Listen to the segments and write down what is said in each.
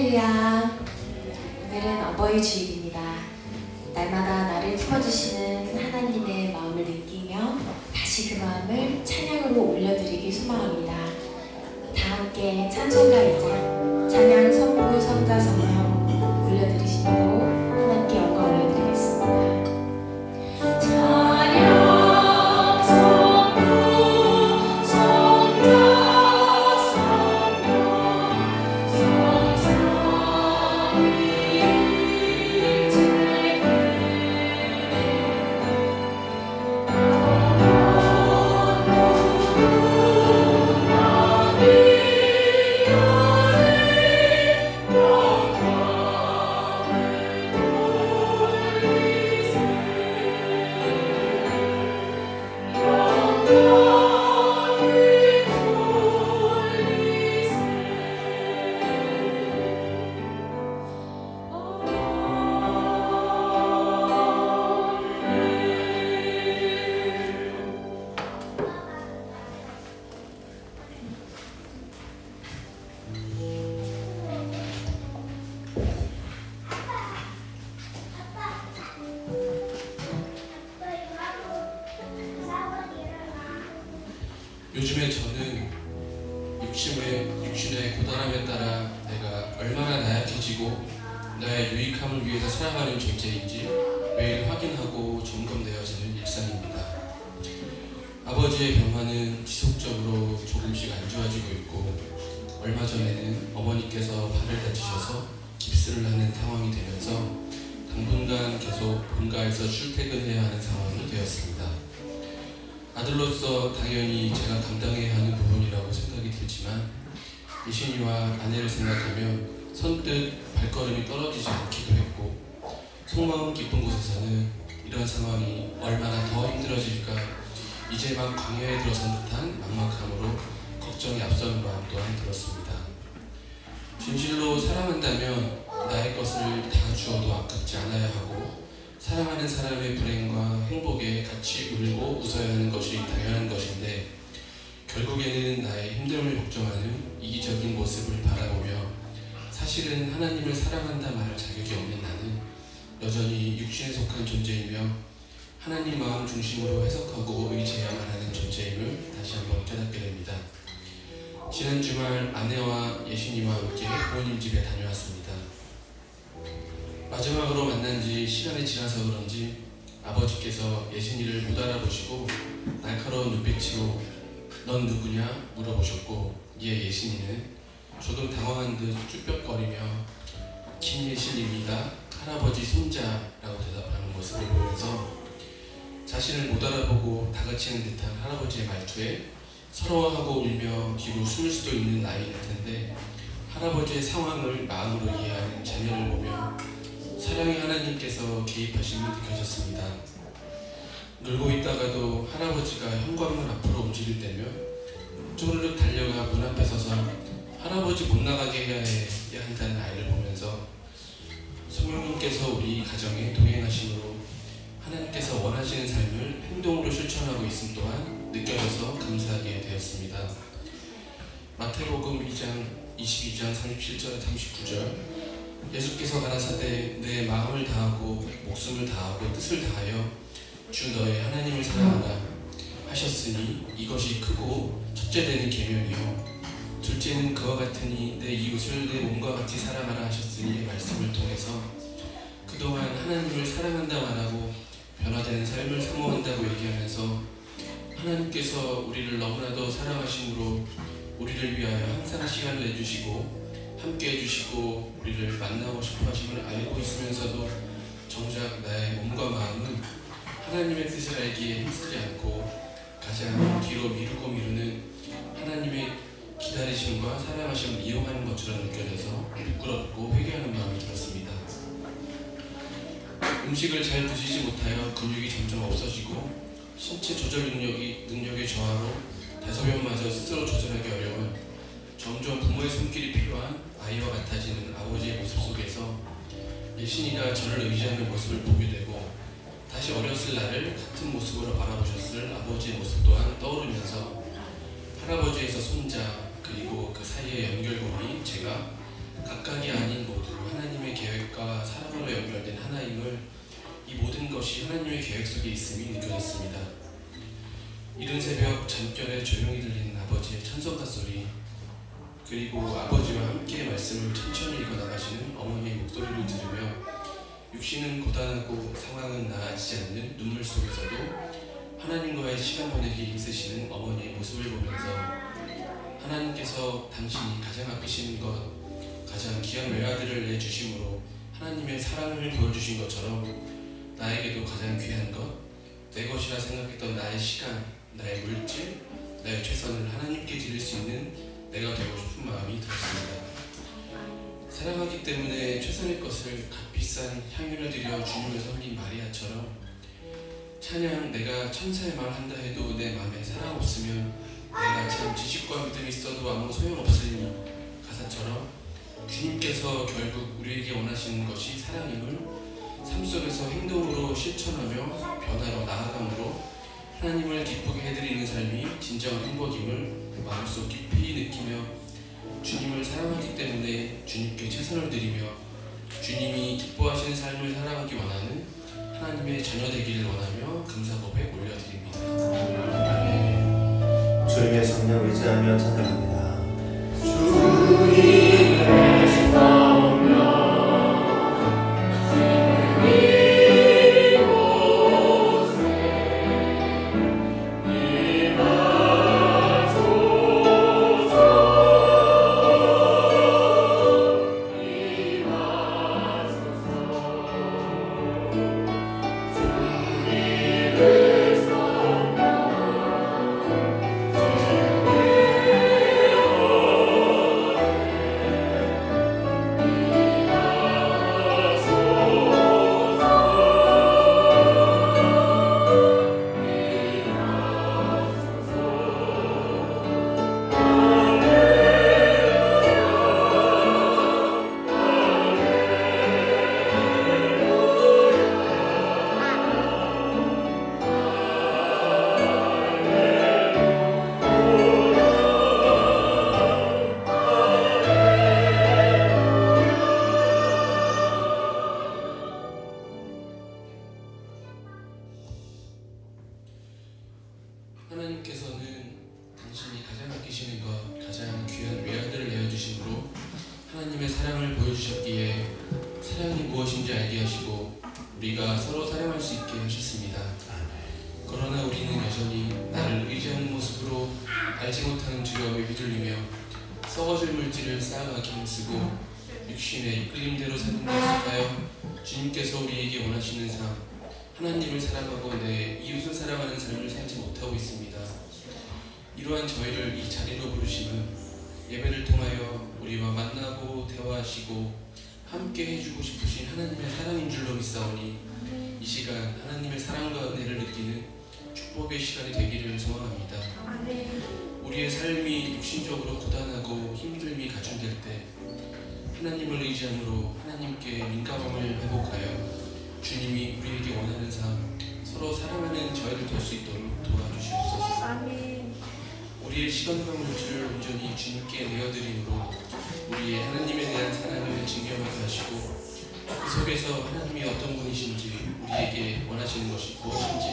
할렐루야. 오늘은 어버이 주일입니다. 날마다 나를 품어주시는 하나님의 마음을 느끼며 다시 그 마음을 찬양으로 올려드리길 소망합니다. 다 함께 찬송가 2장 찬양 성부 성자 성령 올려드리시고 하나님께 영광 올려드리겠습니다. 요즘에 저는 육신의 고단함에 따라 내가 얼마나 나약해지고 나의 유익함을 위해서 살아가는 존재인지 매일 확인하고 점검되어지는 일상입니다. 아버지의 병화는 지속적으로 조금씩 안 좋아지고 있고 얼마 전에는 어머니께서 발을 다치셔서 깁스를 하는 상황이 되면서 당분간 계속 본가에서 출퇴근해야 하는 상황이 되었습니다. 아들로서 당연히 제가 감당해야 하는 부분이라고 생각이 들지만 예신이와 아내를 생각하면 선뜻 발걸음이 떨어지지 않기도 했고 속마음 깊은 곳에서는 이런 상황이 얼마나 더 힘들어질까 이제 막 광야에 들어선 듯한 막막함으로 걱정이 앞서는 마음 또한 들었습니다. 진실로 사랑한다면 나의 것을 다 주어도 아깝지 않아야 하고 사랑하는 사람의 불행과 행복에 같이 울고 웃어야 하는 것이 당연한 것인데 결국에는 나의 힘듦을 걱정하는 이기적인 모습을 바라보며 사실은 하나님을 사랑한다 말할 자격이 없는 나는 여전히 육신에 속한 존재이며 하나님 마음 중심으로 해석하고 의지해야만 하는 존재임을 다시 한번 깨닫게 됩니다. 지난 주말 아내와 예신이와 함께 부모님 집에 다녀왔습니다. 마지막으로 만난 지 시간이 지나서 그런지 아버지께서 예신이를 못 알아보시고 날카로운 눈빛으로 넌 누구냐 물어보셨고 이에 예신이는 조금 당황한 듯 쭈뼛거리며 김예신입니다. 할아버지 손자라고 대답하는 모습을 보면서 자신을 못 알아보고 다그치는 듯한 할아버지의 말투에 서러워하고 울며 뒤로 숨을 수도 있는 나이일 텐데 할아버지의 상황을 마음으로 이해하는 자녀를 보며 사랑의 하나님께서 개입하심이 느껴졌습니다. 놀고 있다가도 할아버지가 현관문 앞으로 움직일 때면 쪼르륵 달려가 문 앞에 서서 할아버지 못 나가게 해야 한다는 아이를 보면서 성령님께서 우리 가정에 동행하심으로 하나님께서 원하시는 삶을 행동으로 실천하고 있음 또한 느껴져서 감사하게 되었습니다. 마태복음 2장 22장 37절 39절 예수께서 가라사대 내 마음을 다하고 목숨을 다하고 뜻을 다하여 주 너의 하나님을 사랑하라 하셨으니 이것이 크고 첫째 되는 계명이요 둘째는 그와 같으니 내 이웃을 내 몸과 같이 사랑하라 하셨으니 말씀을 통해서 그동안 하나님을 사랑한다 말하고 변화되는 삶을 사모한다고 얘기하면서 하나님께서 우리를 너무나도 사랑하심으로 우리를 위하여 항상 시간을 내주시고 함께 해주시고 우리를 만나고 싶어 하심을 알고 있으면서도 정작 나의 몸과 마음은 하나님의 뜻을 알기에 힘쓰지 않고 가장 뒤로 미루고 미루는 하나님의 기다리심과 사랑하심을 이용하는 것처럼 느껴져서 부끄럽고 회개하는 마음이 들었습니다. 음식을 잘 드시지 못하여 근육이 점점 없어지고 신체 조절 능력의 저하로 대소변마저 스스로 조절하기 어려운 점점 부모의 손길이 필요한 아이와 같아지는 아버지의 모습 속에서 예신이가 저를 의지하는 모습을 보게 되고 다시 어렸을 나를 같은 모습으로 바라보셨을 아버지의 모습 또한 떠오르면서 할아버지에서 손자 그리고 그 사이의 연결고리 제가 각각이 아닌 모두 하나님의 계획과 사랑으로 연결된 하나임을, 이 모든 것이 하나님의 계획 속에 있음이 느껴졌습니다. 이른 새벽 잠결에 조용히 들리는 아버지의 찬송가 소리, 그리고 아버지와 함께 말씀을 천천히 읽어나가시는 어머니의 목소리를 들으며 육신은 고단하고 상황은 나아지지 않는 눈물 속에서도 하나님과의 시간 보내기 힘쓰시는 어머니의 모습을 보면서 하나님께서 당신이 가장 아끼시는 것, 가장 귀한 외아들을 내주심으로 하나님의 사랑을 보여주신 것처럼 나에게도 가장 귀한 것, 내 것이라 생각했던 나의 시간, 나의 물질, 나의 최선을 하나님께 드릴 수 있는 내가 되고 싶은 마음이 들었습니다. 사랑하기 때문에 최선의 것을 값비싼 향유를 드려 주님을 섬긴 마리아처럼 찬양, 내가 천사의 말 한다 해도 내 마음에 사랑 없으면 내가 참 지식과 믿음이 있어도 아무 소용없으니 가사처럼 주님께서 결국 우리에게 원하시는 것이 사랑임을 삶 속에서 행동으로 실천하며 변화로 나아감으로 하나님을 기쁘게 해드리는 삶이 진정한 행복임을 마음속 깊이 느끼며 주님을 사랑하기 때문에 주님께 최선을 드리며 주님이 기뻐하시는 삶을 살아가기 원하는 하나님의 자녀 되기를 원하며 감사고백 올려드립니다. 주님의 성령 의지하며 찬양합니다. 주님의 성령 하나님께서는 당신이 가장 아끼시는 것, 가장 귀한 외아들을 내어주심으로 하나님의 사랑을 보여주셨기에 사랑이 무엇인지 알게 하시고 우리가 서로 사랑할 수 있게 하셨습니다. 그러나 우리는 여전히 나를 의지하는 모습으로 알지 못하는 두려움에 휘둘리며 썩어질 물질을 쌓아가기 힘쓰고 육신의 이끌림대로 사는 것일까요? 주님께서 우리에게 원하시는 삶, 하나님을 사랑하고 내 이웃을 사랑하는 삶을 살지 못하고 있습니다. 이러한 저희를 이 자리로 부르심은 예배를 통하여 우리와 만나고 대화하시고 함께 해주고 싶으신 하나님의 사랑인 줄로 믿사오니 이 시간 하나님의 사랑과 은혜를 느끼는 축복의 시간이 되기를 소망합니다. 우리의 삶이 육신적으로 고단하고 힘듦이 가중될 때 하나님을 의지함으로 하나님께 민감함을 회복하여 주님이 우리에게 원하는 삶, 서로 사랑하는 저희들 될 수 있도록 도와주시옵소서. 우리의 시간과 물질을 온전히 주님께 내어드림으로 우리의 하나님에 대한 사랑을 증명하게 하시고 그 속에서 하나님이 어떤 분이신지, 우리에게 원하시는 것이 무엇인지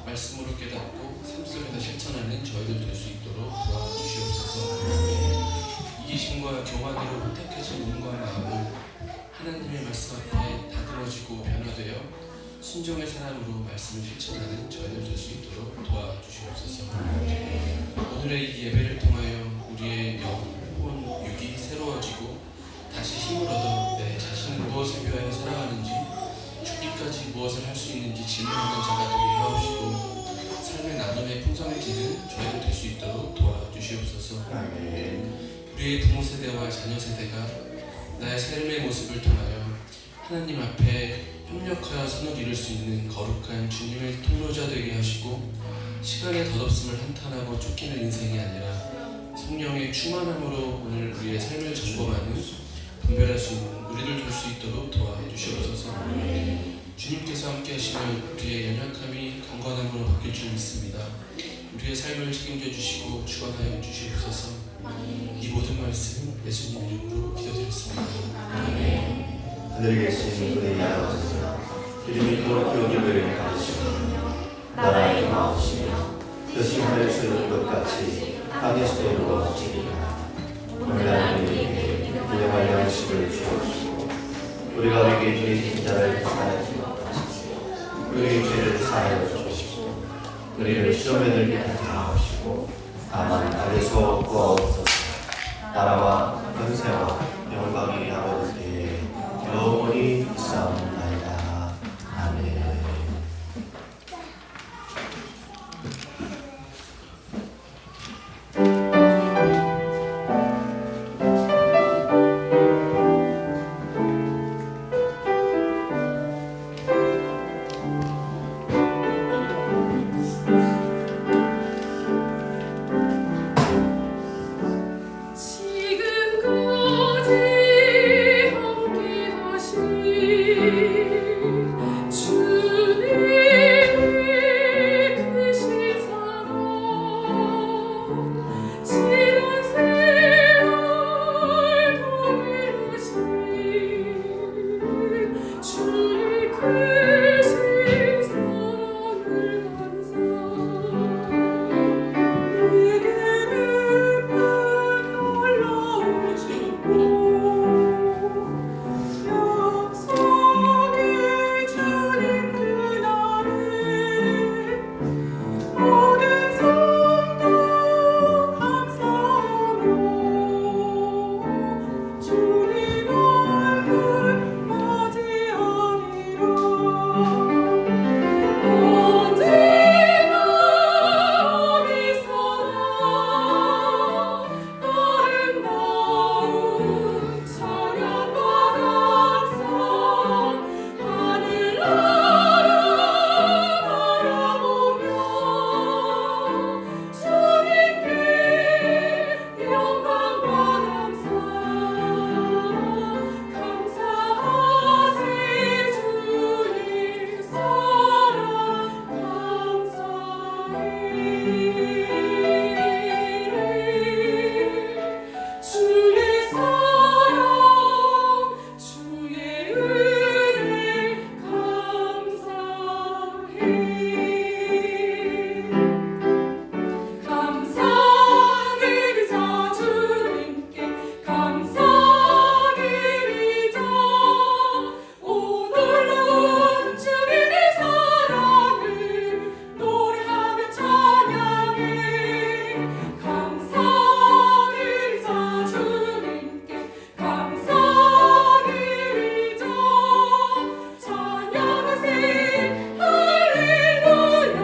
말씀으로 깨닫고 삶 속에서 실천하는 저희들 될 수 있도록 도와주시옵소서. 이기심과 교만으로 혼탁해진 몸과 마음을 하나님의 말씀 앞에 다듬어지고 변화되어 순종의 사랑으로 말씀을 실천하는 저희들 될 수 있도록 도와주시옵소서. 오늘의 이 예배를 통하여 우리의 영, 혼, 육이 새로워지고 다시 힘을 얻어 내 자신은 무엇을 위하여 살아가는지, 죽기까지 무엇을 할 수 있는지 질문하는 자가 되게 하옵시고 삶의 나눔에 풍성해지는 저희들 될 수 있도록 도와주시옵소서. 우리의 부모 세대와 자녀 세대가 나의 삶의 모습을 통하여 하나님 앞에 협력하여 선을 이룰 수 있는 거룩한 주님의 통로자 되게 하시고 시간의 덧없음을 한탄하고 쫓기는 인생이 아니라 성령의 충만함으로 오늘 우리의 삶을 점검하는 분별할 수 있는 우리들 될 수 있도록 도와주시옵소서. 주님께서 함께 하시면 우리의 연약함이 강건함으로 바뀔 줄 믿습니다. 우리의 삶을 책임져 주시고 주관하여 주시옵소서. 이 모든 말씀 예수님 이름으로 기도드렸습니다. 하늘에 계신 우리 아버지여, 이름이 거룩히 오기를 가르치시며 나라의 임하옵시며 뜻이 하늘에서 이룬 것 같이 땅에서도 이루어지리라. 오늘 날 우리에게 일용할 양식을 주옵시고 우리가 우리에게 죄진 자를 사하여 주옵시고 우리의 죄를 사하여 주옵시고 우리를 시험에 들게 하지 마옵시고 다만 악에서 구하옵소서. 나라와 권세와 영광이 아버지께 영원히 있사옵나이다. 아멘. 지금까지 함께 하신 주님의 크신 사랑, 지난 세월 동행하신 주의 크신 사랑을 감사. 내게는 놀라우시고 약속의 주님 그날에 모든 성도 감사하며 주님 얼굴 맞이하리라. 언제나 우리 사랑 아름다운 찬양과 감사 하늘나라 바라보며 주님께 영광과 감사 감사하세. 주의 사랑 감사해. 주의 사랑 주의 은혜 감사해. 감사드리자 주님께 감사드리자. 오 놀라운 주님의 사랑을 노래하며 찬양해. 감사드리자 주님께 감사드리자. 찬양하세 할렐루야.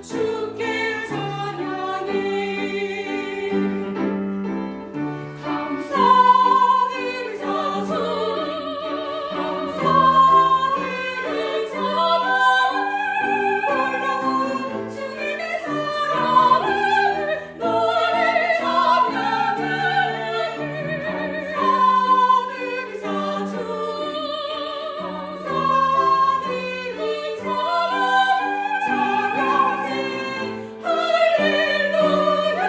주께 찬양해. 감사드리자 주님께 감사드리자. 놀라운 주님의 사랑을 노래하며 찬양해. 감사드리자 주님께 감사드리자. 찬양하세 할렐루야.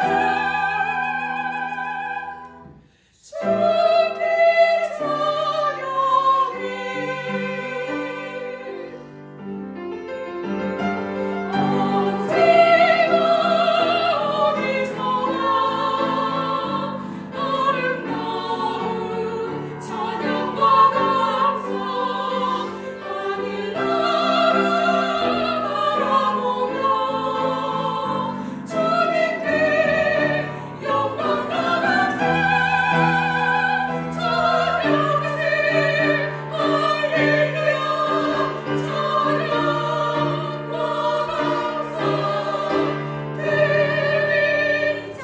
주께 찬양해. 언제나 어디서나 아름다운 찬양과 감사 하늘나라 바라보며 주님께 영광과 감사 찬양하세 할렐루야. 찬양과 감사 드리자.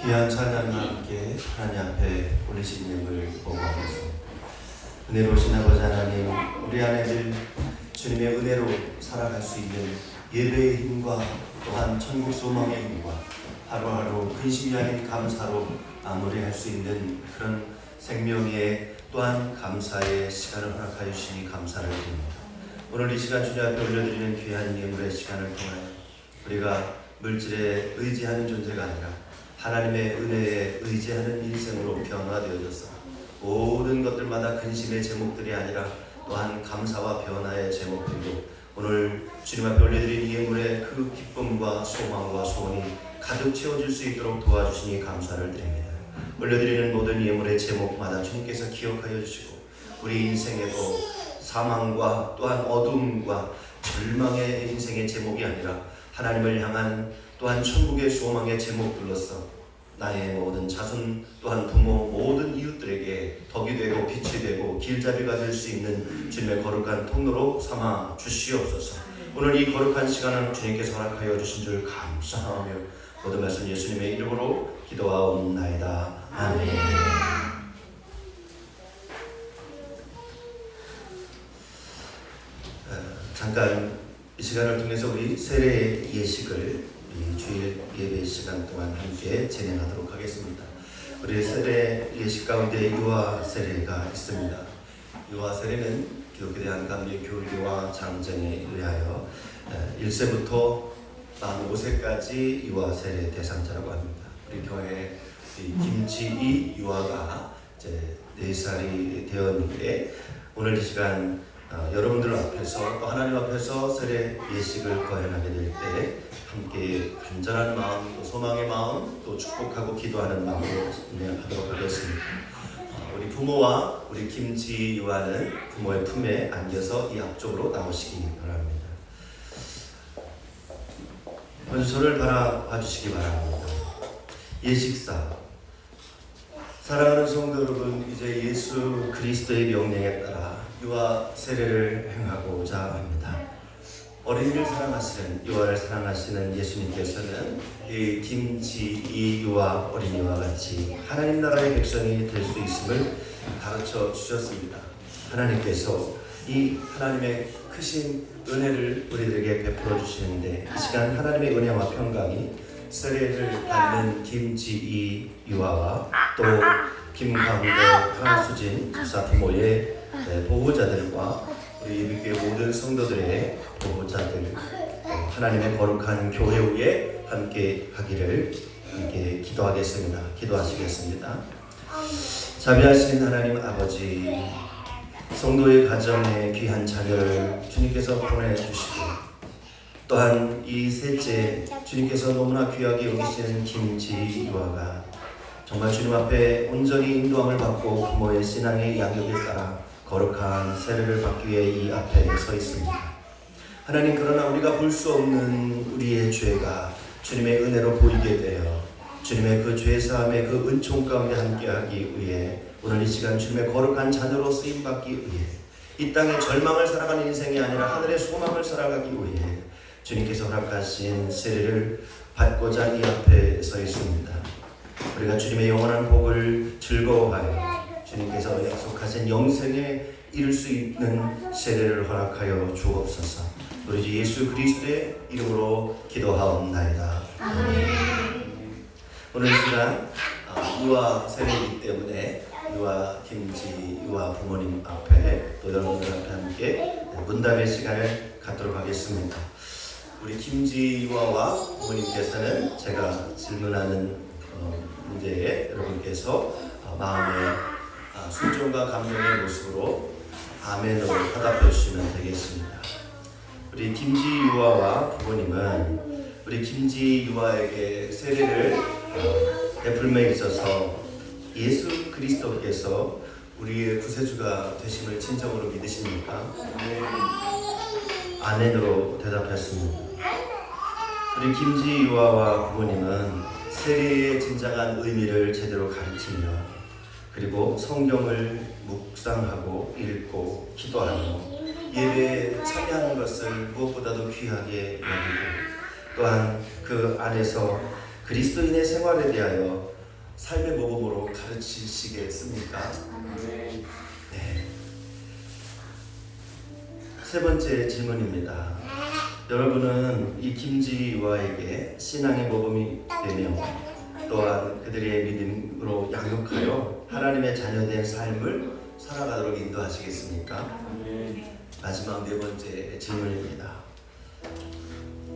귀한 찬양과 함께 하나님 앞에 올리신 예물 보고하겠습니다. 은혜로우신 아버지 하나님, 우리 안에를 주님의 은혜로 살아갈 수 있는 예배의 힘과 또한 천국 소망의 힘과 하루하루 근심이 아닌 감사로 마무리할 수 있는 그런 생명의 또한 감사의 시간을 허락하여 주시니 감사를 드립니다. 오늘 이 시간 주님 앞에 올려드리는 귀한 예물의 시간을 통하여 우리가 물질에 의지하는 존재가 아니라 하나님의 은혜에 의지하는 인생으로 변화되어져서 모든 것들마다 근심의 제목들이 아니라 또한 감사와 변화의 제목들로 오늘 주님 앞에 올려드린 예물의 그 기쁨과 소망과 소원이 가득 채워질 수 있도록 도와주시니 감사를 드립니다. 올려드리는 모든 예물의 제목마다 주님께서 기억하여 주시고 우리 인생에도 사망과 또한 어둠과 절망의 인생의 제목이 아니라 하나님을 향한 또한 천국의 소망의 제목들로서 나의 모든 자손 또한 부모 모든 이웃들에게 덕이 되고 빛이 되고 길잡이가 될 수 있는 주님의 거룩한 통로로 삼아 주시옵소서. 오늘 이 거룩한 시간은 주님께서 허락하여 주신 줄 감사하며 모든 말씀 예수님의 이름으로 기도하옵나이다. 아멘. 잠깐 이 시간을 통해서 우리 세례 예식을 이 주일 예배 시간 동안 함께 진행하도록 하겠습니다. 우리 세례 예식 가운데 유아 세례가 있습니다. 유아 세례는 기독교 대한감리 교리와 장정에 의하여 1세부터 만 5세까지 유아 세례 대상자라고 합니다. 우리 교회 김지희 유아가 이제 4살이 되었는데 오늘 이 시간 여러분들 앞에서 또 하나님 앞에서 세례 예식을 거행하게 될 때 함께 간절한 마음, 또 소망의 마음, 또 축복하고 기도하는 마음으로 진행하도록 하겠습니다. 우리 부모와 우리 김지 유아는 부모의 품에 안겨서 이 앞쪽으로 나오시기 바랍니다. 먼저 저를 바라봐 주시기 바랍니다. 예식사, 사랑하는 성도 여러분, 이제 예수 그리스도의 명령에 따라 유아 세례를 행하고자 합니다. 어린이를 사랑하시는 유아를 사랑하시는 예수님께서는 이 김지희 유아 어린이와 같이 하나님 나라의 백성이 될 수 있음을 가르쳐 주셨습니다. 하나님께서 이 하나님의 크신 은혜를 우리들에게 베풀어 주시는데 이 시간 하나님의 은혜와 평강이 세례를 받는 김지희 유아와 또 김광대, 하수진 집사 부모의 보호자들과 우리 예비교회 모든 성도들의 보호자들 하나님의 거룩한 교회 위에 함께 하기를 함께 기도하겠습니다. 기도하시겠습니다. 자비하신 하나님 아버지, 성도의 가정에 귀한 자녀를 주님께서 보내주시고 또한 이 셋째 주님께서 너무나 귀하게 여기시는 김지희 유아가 정말 주님 앞에 온전히 인도함을 받고 부모의 신앙의 양육에 따라 거룩한 세례를 받기 위해 이 앞에 서 있습니다. 하나님, 그러나 우리가 볼 수 없는 우리의 죄가 주님의 은혜로 보이게 되어 주님의 그 죄사함의 그 은총 가운데 함께하기 위해 오늘 이 시간 주님의 거룩한 자녀로 쓰임받기 위해 이 땅의 절망을 살아가는 인생이 아니라 하늘의 소망을 살아가기 위해 주님께서 허락하신 세례를 받고자 이 앞에 서 있습니다. 우리가 주님의 영원한 복을 즐거워하여 주님께서 약속하신 영생에 이룰 수 있는 세례를 허락하여 주옵소서. 우리 주 예수 그리스도의 이름으로 기도하옵나이다. 오늘 시간 유아 세례이기 때문에 유아 김지 유아 부모님 앞에 또 여러분들 앞에 함께 문답의 시간을 갖도록 하겠습니다. 우리 김지 유아와 부모님께서는 제가 질문하는 문제에 여러분께서 마음의 순종과 감동의 모습으로 아멘으로 화답해 주시면 되겠습니다. 우리 김지 유아와 부모님은 우리 김지 유아에게 세례를 베풀매 있어서 예수 그리스도께서 우리의 구세주가 되심을 진정으로 믿으십니까? 아멘으로 대답했습니다. 우리 김지 유아와 부모님은 세례의 진정한 의미를 제대로 가르치며 그리고 성경을 묵상하고 읽고 기도하며 예배에 참여하는 것을 무엇보다도 귀하게 여기고 또한 그 안에서 그리스도인의 생활에 대하여 삶의 모범으로 가르치시겠습니까? 네. 세 번째 질문입니다. 여러분은 이 김지유아에게 신앙의 모범이 되며 또한 그들의 믿음으로 양육하여 하나님의 자녀된 삶을 살아가도록 인도하시겠습니까? 마지막 네 번째 질문입니다.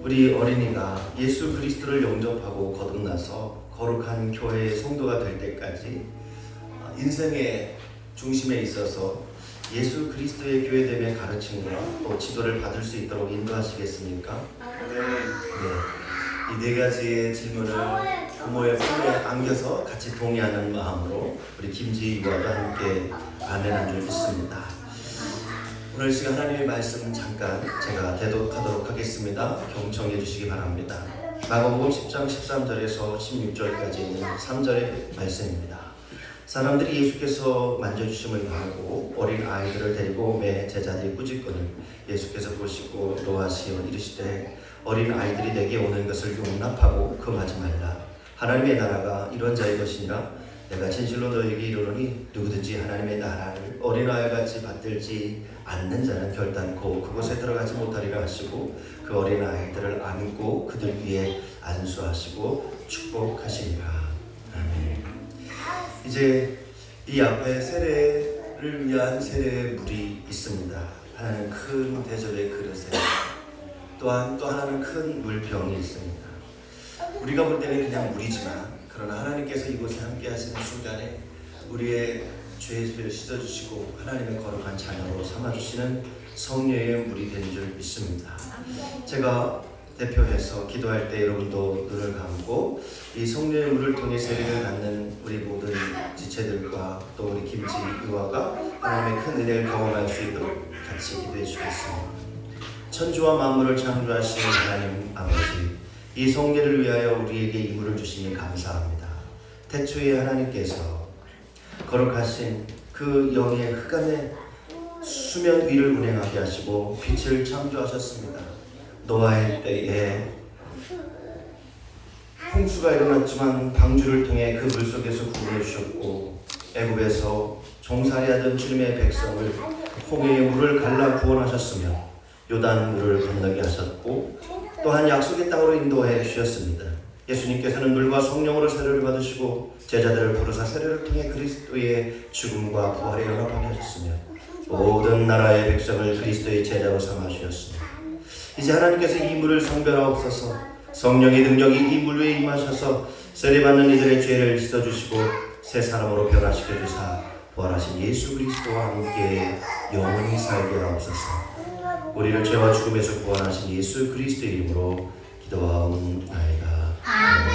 우리 어린이가 예수 그리스도를 영접하고 거듭나서 거룩한 교회의 성도가 될 때까지 인생의 중심에 있어서 예수 그리스도의 교회됨의 가르침과 또 지도를 받을 수 있도록 인도하시겠습니까? 네. 이 네 가지의 질문을 부모의 품에 안겨서 같이 동의하는 마음으로 우리 김지희와도 함께 아멘한 줄 믿습니다. 오늘 시간 하나님의 말씀 잠깐 제가 대독하도록 하겠습니다. 경청해 주시기 바랍니다. 마가복음 10장 13절에서 16절까지 있는 3절의 말씀입니다. 사람들이 예수께서 만져주심을 바라고 어린 아이들을 데리고 매 제자들이 꾸짖거늘 예수께서 보시고 노하시어 이르시되 어린 아이들이 내게 오는 것을 용납하고 금하지 말라. 하나님의 나라가 이런 자의 것이니라. 내가 진실로 너희에게 이르노니 누구든지 하나님의 나라를 어린아이같이 받들지 않는 자는 결단코 그곳에 들어가지 못하리라 하시고 그 어린아이들을 안고 그들 위에 안수하시고 축복하시니라. 아멘. 이제 이 앞에 세례를 위한 세례의 물이 있습니다. 하나는 큰 대접의 그릇에 또한 또 하나는 큰 물병이 있습니다. 우리가 볼 때는 그냥 물이지만 그러나 하나님께서 이곳에 함께 하시는 순간에 우리의 죄를 씻어주시고 하나님의 거룩한 자녀로 삼아주시는 성령의 물이 된 줄 믿습니다. 제가 대표해서 기도할 때 여러분도 눈을 감고 이 성령의 물을 통해 세례를 받는 우리 모든 지체들과 또 우리 김지유아가 하나님의 큰 은혜를 경험할 수 있도록 같이 기도해 주겠습니다. 천주와 만물을 창조하신 하나님 아버지, 이 성례를 위하여 우리에게 이 물을 주시니 감사합니다. 태초에 하나님께서 거룩하신 그 영의 흑암의 수면 위를 운행하게 하시고 빛을 창조하셨습니다. 노아의 때에 홍수가 일어났지만 방주를 통해 그 물속에서 구원해 주셨고 애굽에서 종살이하던 주님의 백성을 홍해의 물을 갈라 구원하셨으며 요단 물을 건너게 하셨고 또한 약속의 땅으로 인도해 주셨습니다. 예수님께서는 물과 성령으로 세례를 받으시고 제자들을 부르사 세례를 통해 그리스도의 죽음과 부활에 연합하게 하셨으며 모든 나라의 백성을 그리스도의 제자로 삼아 주셨습니다. 이제 하나님께서 이 물을 성별하옵소서. 성령의 능력이 이 물 위에 임하셔서 세례받는 이들의 죄를 씻어주시고 새 사람으로 변화시켜 주사 부활하신 예수 그리스도와 함께 영원히 살게 하옵소서. 우리를 죄와 죽음에서 구원하신 예수 그리스도의 이름으로 기도하옵나이다. 아멘.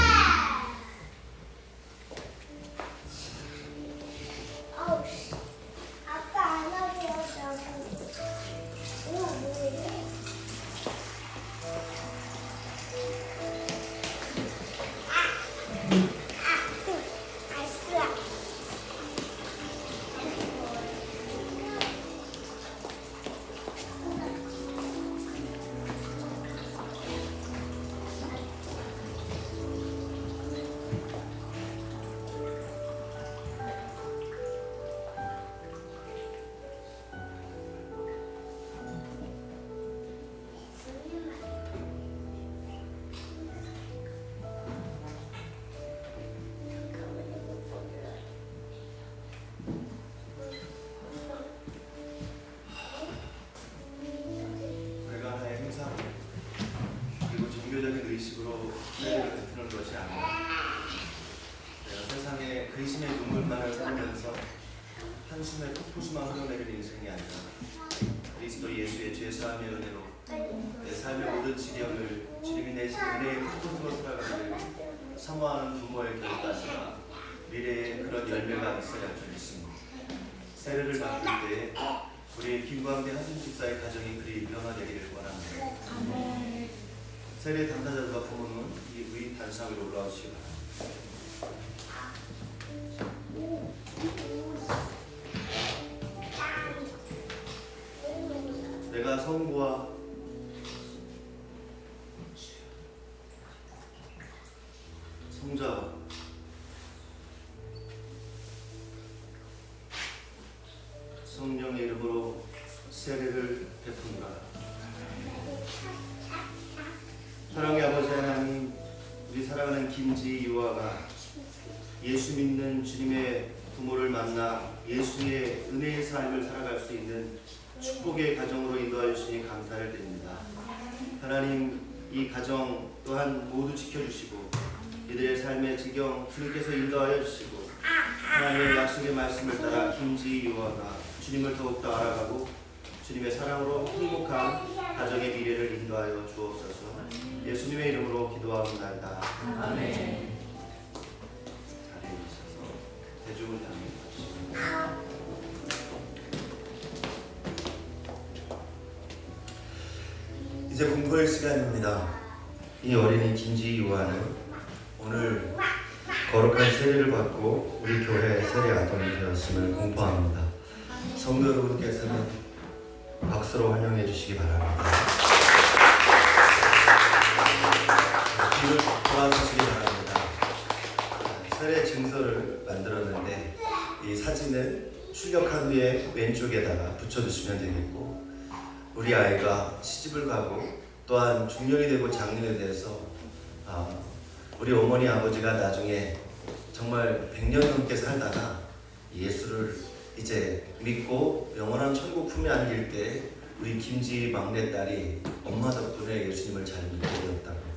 의식으로 세례를 베푸는 것이 아니라 내가 세상에 근심의 눈물만을 흘리면서 한숨에 폭포수만 흘러내리는 인생이 아니라 그리스도 예수의 죄사함의 은혜로 내 삶의 모든 지름이 내신 은혜의 폭포수로 살아가기를 사모하는 부모의 결단과 미래에 그런 열매가 있어야 할 줄 믿습니다. 세례를 받을 때 우리 김광대 한순 집사의 가정이 그리 변화되기를 원합니다. 세례 당사자들과 부모는 이 위 단상 위로 올라오시기 바랍니다. 내가 성부와 성자와 성령의 이름으로 세례를 베푼다. 사랑하는 김지유아가 예수 믿는 주님의 부모를 만나 예수의 은혜의 삶을 살아갈 수 있는 축복의 가정으로 인도하여 주시니 감사를 드립니다. 하나님, 이 가정 또한 모두 지켜주시고 이들의 삶의 지경 주님께서 인도하여 주시고 하나님의 약속의 말씀을 따라 김지유아가 주님을 더욱더 알아가고 주님의 사랑으로 행복한 가정의 미래를 인도하여 주옵소서. 예수님의 이름으로 기도하옵나이다. 아멘. 자리에 계셔서 대중을 담겨 주시고 이제 공부할 시간입니다. 이 어린이 김지유아는 오늘 거룩한 세례를 받고 우리 교회 세례 아동이 되었음을 공포합니다. 성도 여러분께서는 박수로 환영해 주시기 바랍니다. 귀를 돌아주시기 바랍니다. 세례 증서를 만들었는데 이 사진을 출력한 후에 왼쪽에다가 붙여두시면 되겠고, 우리 아이가 시집을 가고 또한 중년이 되고 장년이 돼서 우리 어머니 아버지가 나중에 정말 100년 넘게 살다가 예수를 이제 믿고 영원한 천국 품에 안길 때 우리 김지 막내딸이 엄마 덕분에 예수님을 잘 믿게 되었다고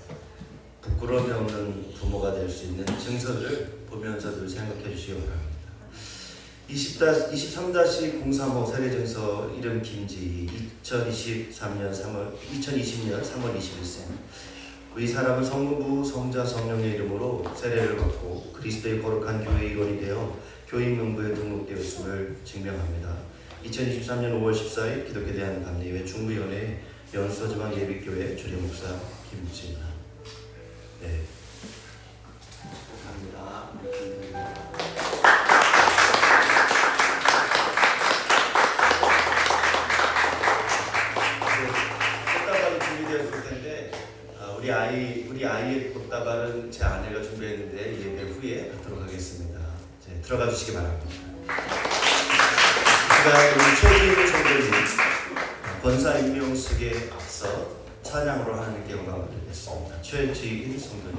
부끄러움이 없는 부모가 될 수 있는 증서를 보면서도 생각해 주시기 바랍니다. 23-035 세례증서 이름 김지 2020년 3월 21세. 이 사람은 성부, 성자, 성령의 이름으로 세례를 받고 그리스도의 거룩한 교회 일원이 되어 교인 명부에 등록되었음을 증명합니다. 2023년 5월 14일 기독교에 대한 감리회 중부위원회 연수지방 예비교회 주례목사 김지입니다. 네, 감사합니다. 꽃다발이 준비되었을 텐데 우리 아이의 꽃다발은 제 아내가 준비했는데 예배 후에 받도록 하겠습니다. 네, 들어가 주시기 바랍니다. 제가 우리 최기일 성도님 권사 임명식에 앞서 찬양으로 하나님께 영광을 드리겠습니다. 최기일 성도님.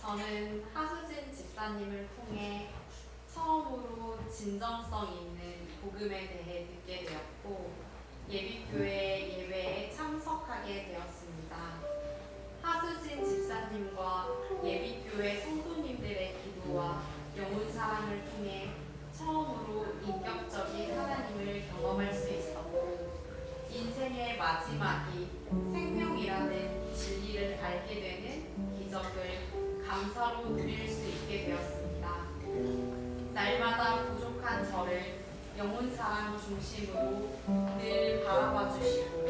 저는 하수진 집사님을 통해 처음으로 진정성 있는 복음에 대해 듣게 되었고 예비교회 예배에 참석하게 되었습니다. 하수진 집사님과 예비교회 성도님들의 기도와 영혼 사랑을 통해 처음으로 인격적인 하나님을 경험할 수 있었고 인생의 마지막이 생명이라는 진리를 알게 되는 기적을 감사로 누릴 수 있게 되었습니다. 날마다 부족한 저를 영혼사랑 중심으로 늘 바라봐 주시고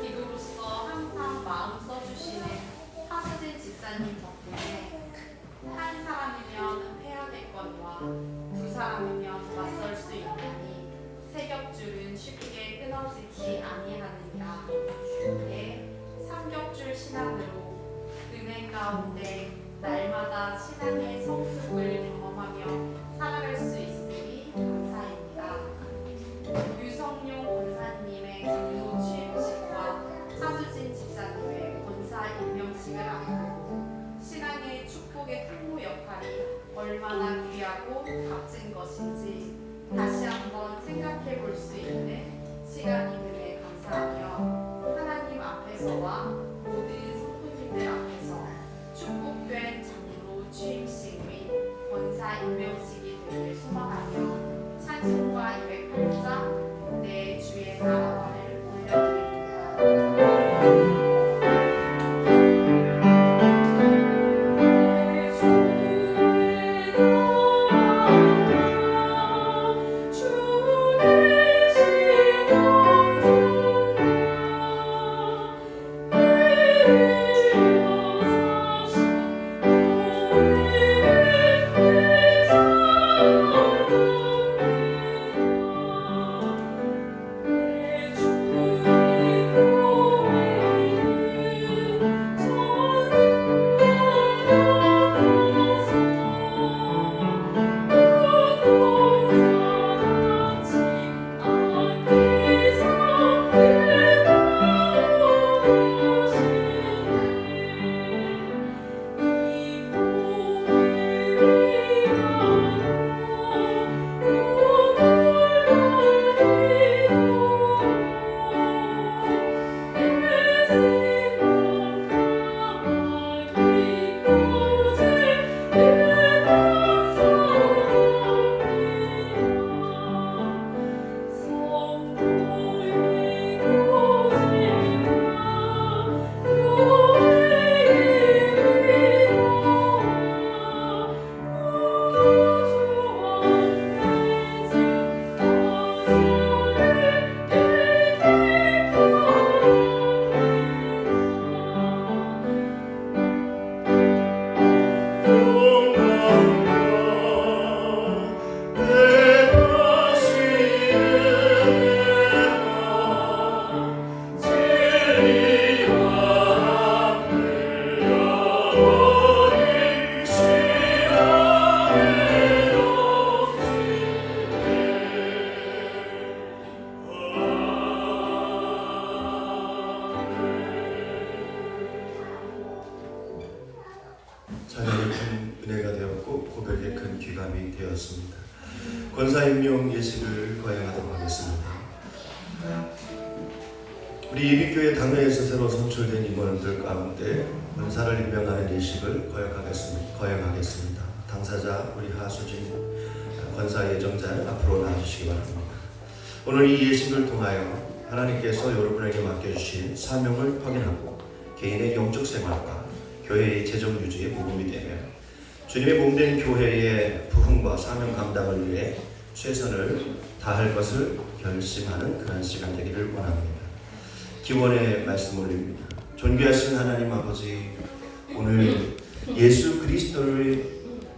기도로서 항상 마음 써주시는 하수진 집사님 덕분에 한 사람이면 패하겠거니와 두 사람이면 맞설 수 있나니 세겹줄은 쉽게 끊어지지 아니하느니라. 네, 삼겹줄 신앙으로 은혜 가운데 날마다 신앙의 성숙을 경험하며 살아갈 수 있으니 감사입니다. 유성룡 권사님의 장로 취임식과 하수진 집사님의 권사 임명식을 앞두고 신앙의 축복의 특무 역할이 얼마나 귀하고 값진 것인지 다시 한번 생각해 볼 수 있는 시간임에 감사하며 하나님 앞에서와 모든 성도님들 앞에서 축복된 장로 취임식 및 권사 임명식이 되길 소망합니다. 권사 임명 예식을 거행하도록 하겠습니다. 우리 예비교회 당회에서 새로 선출된 임원들 가운데 권사를 임명하는 예식을 거행하겠습니다. 당사자 우리 하수진 권사 예정자는 앞으로 나와주시기 바랍니다. 오늘 이 예식을 통하여 하나님께서 여러분에게 맡겨주신 사명을 확인하고 개인의 영적 생활과 교회의 재정 유지에 모범이 되며 주님의 몸된 교회의 부흥과 사명 감당을 위해 최선을 다할 것을 결심하는 그런 시간 되기를 원합니다. 기원의 말씀 올립니다. 존귀하신 하나님 아버지, 오늘 예수 그리스도를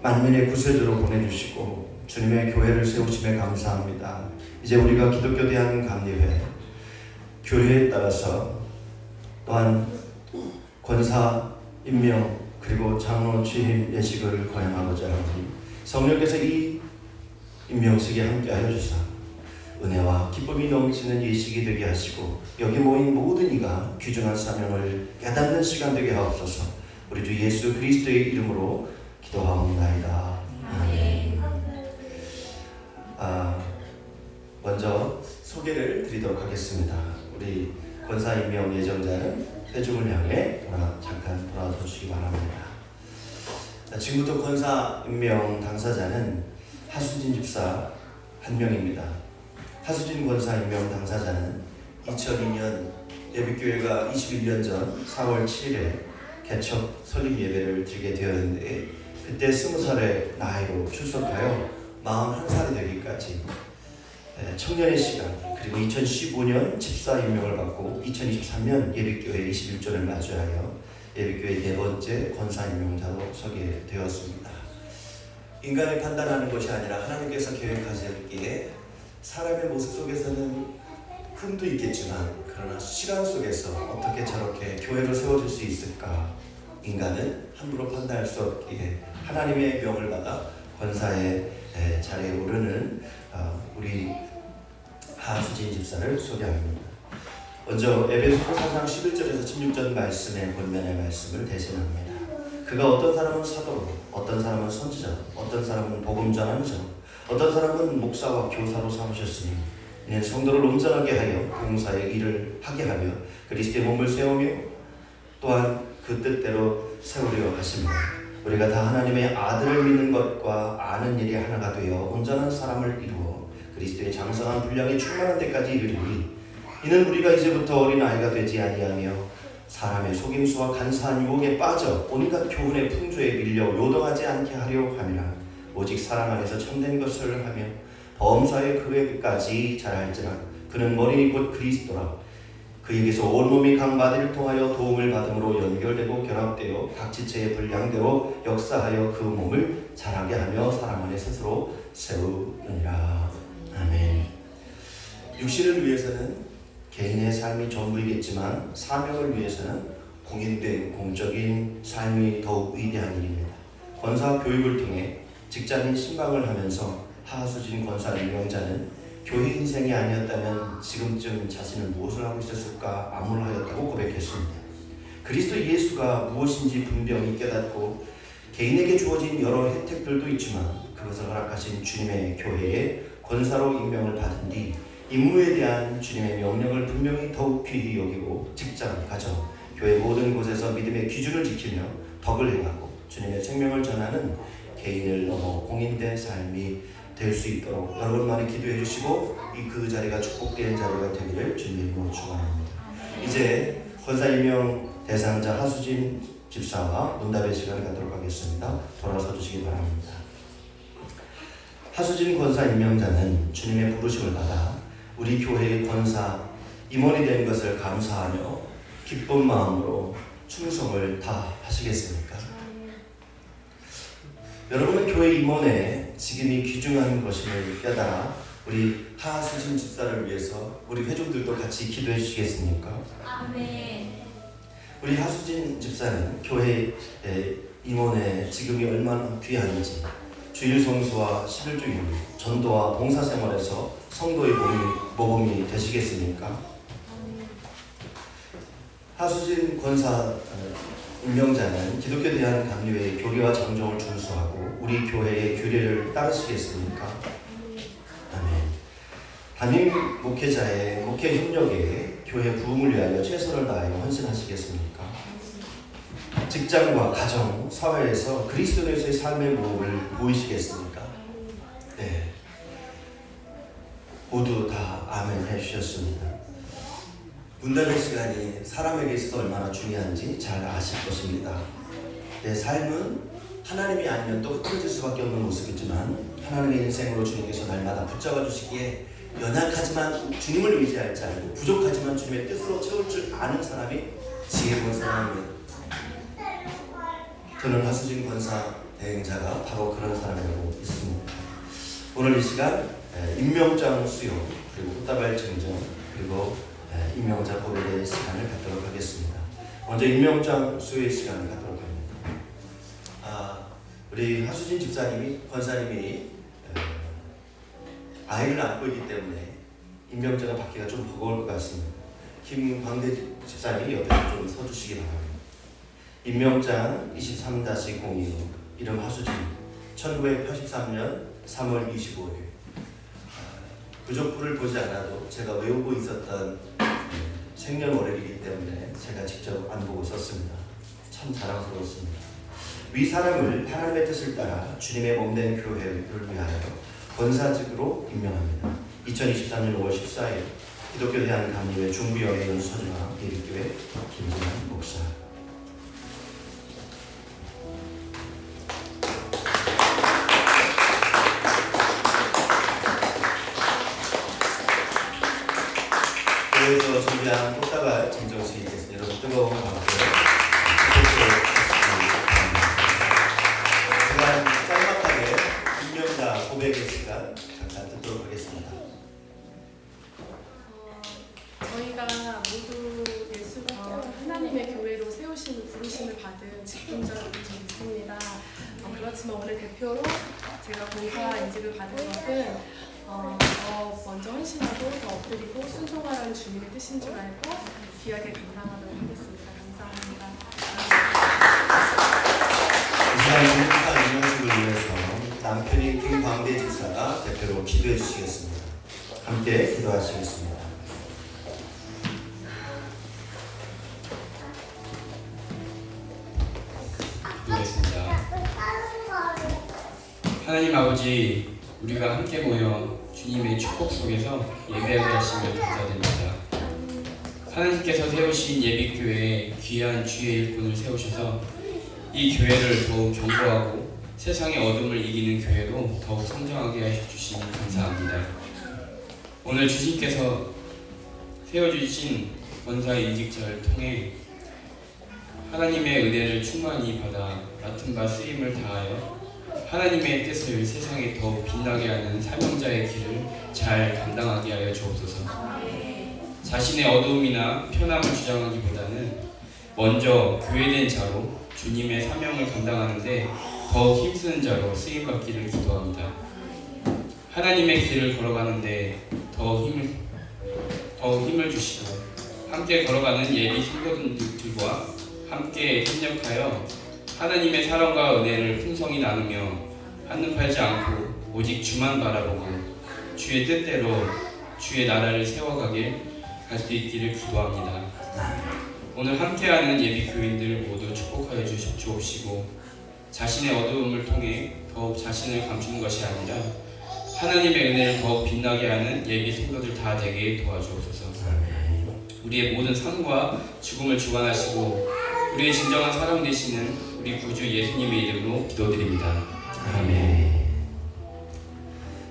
만민의 구세주로 보내주시고 주님의 교회를 세우심에 감사합니다. 이제 우리가 기독교 대한감리회 교회에 따라서 또한 권사 임명 그리고 장로 취임 예식을 거행하고자 하니 성령께서 이 임명식에 함께하여 주사 은혜와 기쁨이 넘치는 예식이 되게 하시고 여기 모인 모든 이가 귀중한 사명을 깨닫는 시간 되게 하옵소서. 우리 주 예수 그리스도의 이름으로 기도하옵나이다. 아멘. 먼저 소개를 드리도록 하겠습니다. 우리 권사 임명 예정자는 회중을 향해 잠깐 돌아서 주시기 바랍니다. 지금부터 권사 임명 당사자는 하수진 집사 한 명입니다. 하수진 권사 임명 당사자는 2002년 예비교회가 21년 전 4월 7일에 개척 설립 예배를 드리게 되었는데 그때 20살의 나이로 출석하여 41살이 되기까지 청년의 시간, 그리고 2015년 집사 임명을 받고 2023년 예비교회 21조를 맞이하여 예비교회 네 번째 권사 임명자로 서게 되었습니다. 인간이 판단하는 것이 아니라 하나님께서 계획하셨기에 사람의 모습 속에서는 흠도 있겠지만 그러나 시간 속에서 어떻게 저렇게 교회를 세워줄 수 있을까? 인간은 함부로 판단할 수 없기에 하나님의 명을 받아 권사의 자리에 오르는 우리 하수진 집사를 소개합니다. 먼저 에베소서 4장 11절에서 16절 말씀의 본면의 말씀을 대신합니다. 그가 어떤 사람은 사도로, 어떤 사람은 선지자, 어떤 사람은 복음 전하는 자, 어떤 사람은 목사와 교사로 삼으셨으니 이는 성도를 온전하게 하여 봉사의 일을 하게 하며 그리스도의 몸을 세우며 또한 그 뜻대로 세우려 하십니다. 우리가 다 하나님의 아들을 믿는 것과 아는 일이 하나가 되어 온전한 사람을 이루어 그리스도의 장성한 분량이 충만한 데까지 이르리니 이는 우리가 이제부터 어린아이가 되지 아니하며 사람의 속임수와 간사한 유혹에 빠져 온갖 교훈의 풍조에 밀려 요동하지 않게 하려 함이라. 오직 사랑 안에서 참된 것을 하며 범사의 그에까지 잘할지라. 그는 머리니 곧 그리스도라. 그에게서 온몸이 각 마디를 통하여 도움을 받음으로 연결되고 결합되어 각 지체의 분량대로 역사하여 그 몸을 자라게 하며 사랑 안에 스스로 세우느니라. 아멘. 육신을 위해서는 개인의 삶이 전부이겠지만 사명을 위해서는 공인된 공적인 삶이 더욱 위대한 일입니다. 권사 교육을 통해 직장인 신방을 하면서 하수진 권사 임명자는 교회 인생이 아니었다면 지금쯤 자신은 무엇을 하고 있었을까 암울하였다고 고백했습니다. 그리스도 예수가 무엇인지 분명히 깨닫고 개인에게 주어진 여러 혜택들도 있지만 그것을 허락하신 주님의 교회에 권사로 임명을 받은 뒤 임무에 대한 주님의 명령을 분명히 더욱 귀히 여기고 직장, 가정, 교회 모든 곳에서 믿음의 기준을 지키며 덕을 행하고 주님의 생명을 전하는 개인을 넘어 공인된 삶이 될 수 있도록 여러분 많이 기도해 주시고 그 자리가 축복되는 자리가 되기를 주님으로 축원합니다. 이제 권사 임명 대상자 하수진 집사와 문답의 시간을 갖도록 하겠습니다. 돌아서 주시기 바랍니다. 하수진 권사 임명자는 주님의 부르심을 받아 우리 교회의 권사 임원이 된 것을 감사하며 기쁜 마음으로 충성을 다하시겠습니까? 여러분은 교회 임원의 직임이 귀중한 것임을 깨달아 우리 하수진 집사를 위해서 우리 회중들도 같이 기도해 주시겠습니까? 아멘. 우리 하수진 집사는 교회 임원의 직임이 얼마나 귀한지 주일 성수와 11조 전도와 봉사생활에서 성도의 모범이 되시겠습니까? 하수진 권사 임명자는 기독교 대한감리회의 교리와 정정을 준수하고 우리 교회의 규례를 따르시겠습니까? 담임 목회자의 목회 협력에 교회 부흥을 위하여 최선을 다하여 헌신하시겠습니까? 직장과 가정, 사회에서 그리스도인에서의 삶의 모험을 보이시겠습니까? 네. 모두 다 아멘 해주셨습니다. 문단의 시간이 사람에게 있어서 얼마나 중요한지 잘 아실 것입니다. 내 삶은 하나님이 아니면 또 흐트러질 수밖에 없는 모습이지만 하나님의 인생으로 주님께서 날마다 붙잡아 주시기에 연약하지만 주님을 의지할 줄 알고 부족하지만 주님의 뜻으로 채울 줄 아는 사람이 지혜로운 사람입니다. 저는 하수진 권사 대행자가 바로 그런 사람이라고 있습니다. 오늘 이 시간 임명장 수요 그리고 꽃다발 증정 그리고 임명자 고백의 시간을 갖도록 하겠습니다. 먼저 임명장 수요의 시간을 갖도록 합니다. 우리 하수진 집사님이 권사님이 아이를 안고 있기 때문에 임명장을 받기가 좀 버거울 것 같습니다. 김광대 집사님이 옆에 좀 서주시기 바랍니다. 임명장 23-02 이름 하수진 1983년 3월 25일 부족부를 보지 않아도 제가 외우고 있었던 생년월일이기 때문에 제가 직접 안 보고 썼습니다. 참 자랑스러웠습니다. 위 사람을 하나님의 뜻을 따라 주님의 몸된 교회를 위하여 권사직으로 임명합니다. 2023년 5월 14일 기독교 대한 감림의 중부영의 연수서주와 예비교회 김진환 목사. 교회에서 준비한 꽃다발 증정식이 있겠습니다. 여러분 뜨거운 박수 부탁드립니다. 제가 짤막하게 임명자 고백의 시간 잠깐 듣도록 하겠습니다. 저희가 모두 하나님의 교회로 세우심을 부르심을 받은 직분자들이 좀 있습니다. 그렇지만 오늘 대표로 제가 봉사 인직을 받은 것은 더 먼저 헌신하고 더 엎드리고 순종하라는 주님의 뜻인 줄 알고 귀하게 감당하도록 하겠습니다. 감사합니다. 이 시간 봉사 임명식을 위해서 남편인 김광대 집사가 대표로 기도해 주시겠습니다. 함께 기도하시겠습니다. 기도했습니다. 하나님 아버지, 우리가 함께 모여 주님의 축복 속에서 예배하게 하심을 감사드립니다. 하나님께서 세우신 예비교회에 귀한 주의 일꾼을 세우셔서 이 교회를 더욱 견고하고 세상의 어둠을 이기는 교회로 더욱 성장하게 해주시니 감사합니다. 오늘 주님께서 세워주신 권사 인직자를 통해 하나님의 은혜를 충만히 받아 맡은 바 쓰임을 다하여 하나님의 뜻을 세상에 더욱 빛나게 하는 사명자의 길을 잘 감당하게 하여 주옵소서. 자신의 어두움이나 편함을 주장하기보다는 먼저 교회된 자로 주님의 사명을 감당하는데 더욱 힘쓰는 자로 쓰임받기를 기도합니다. 하나님의 길을 걸어가는데 더욱 힘을 주시고 함께 걸어가는 예비 성도들과 함께 협력하여 하나님의 사랑과 은혜를 풍성히 나누며 한눈 팔지 않고 오직 주만 바라보고 주의 뜻대로 주의 나라를 세워가길 할 수 있기를 기도합니다. 오늘 함께하는 예비 교인들 모두 축복하여 주옵시고 자신의 어두움을 통해 더욱 자신을 감추는 것이 아니라 하나님의 은혜를 더욱 빛나게 하는 예비 성도들 다 되게 도와주옵소서. 우리의 모든 삶과 죽음을 주관하시고 우리의 진정한 사랑 되시는 우리 구주 예수님의 이름으로 기도드립니다. 아멘.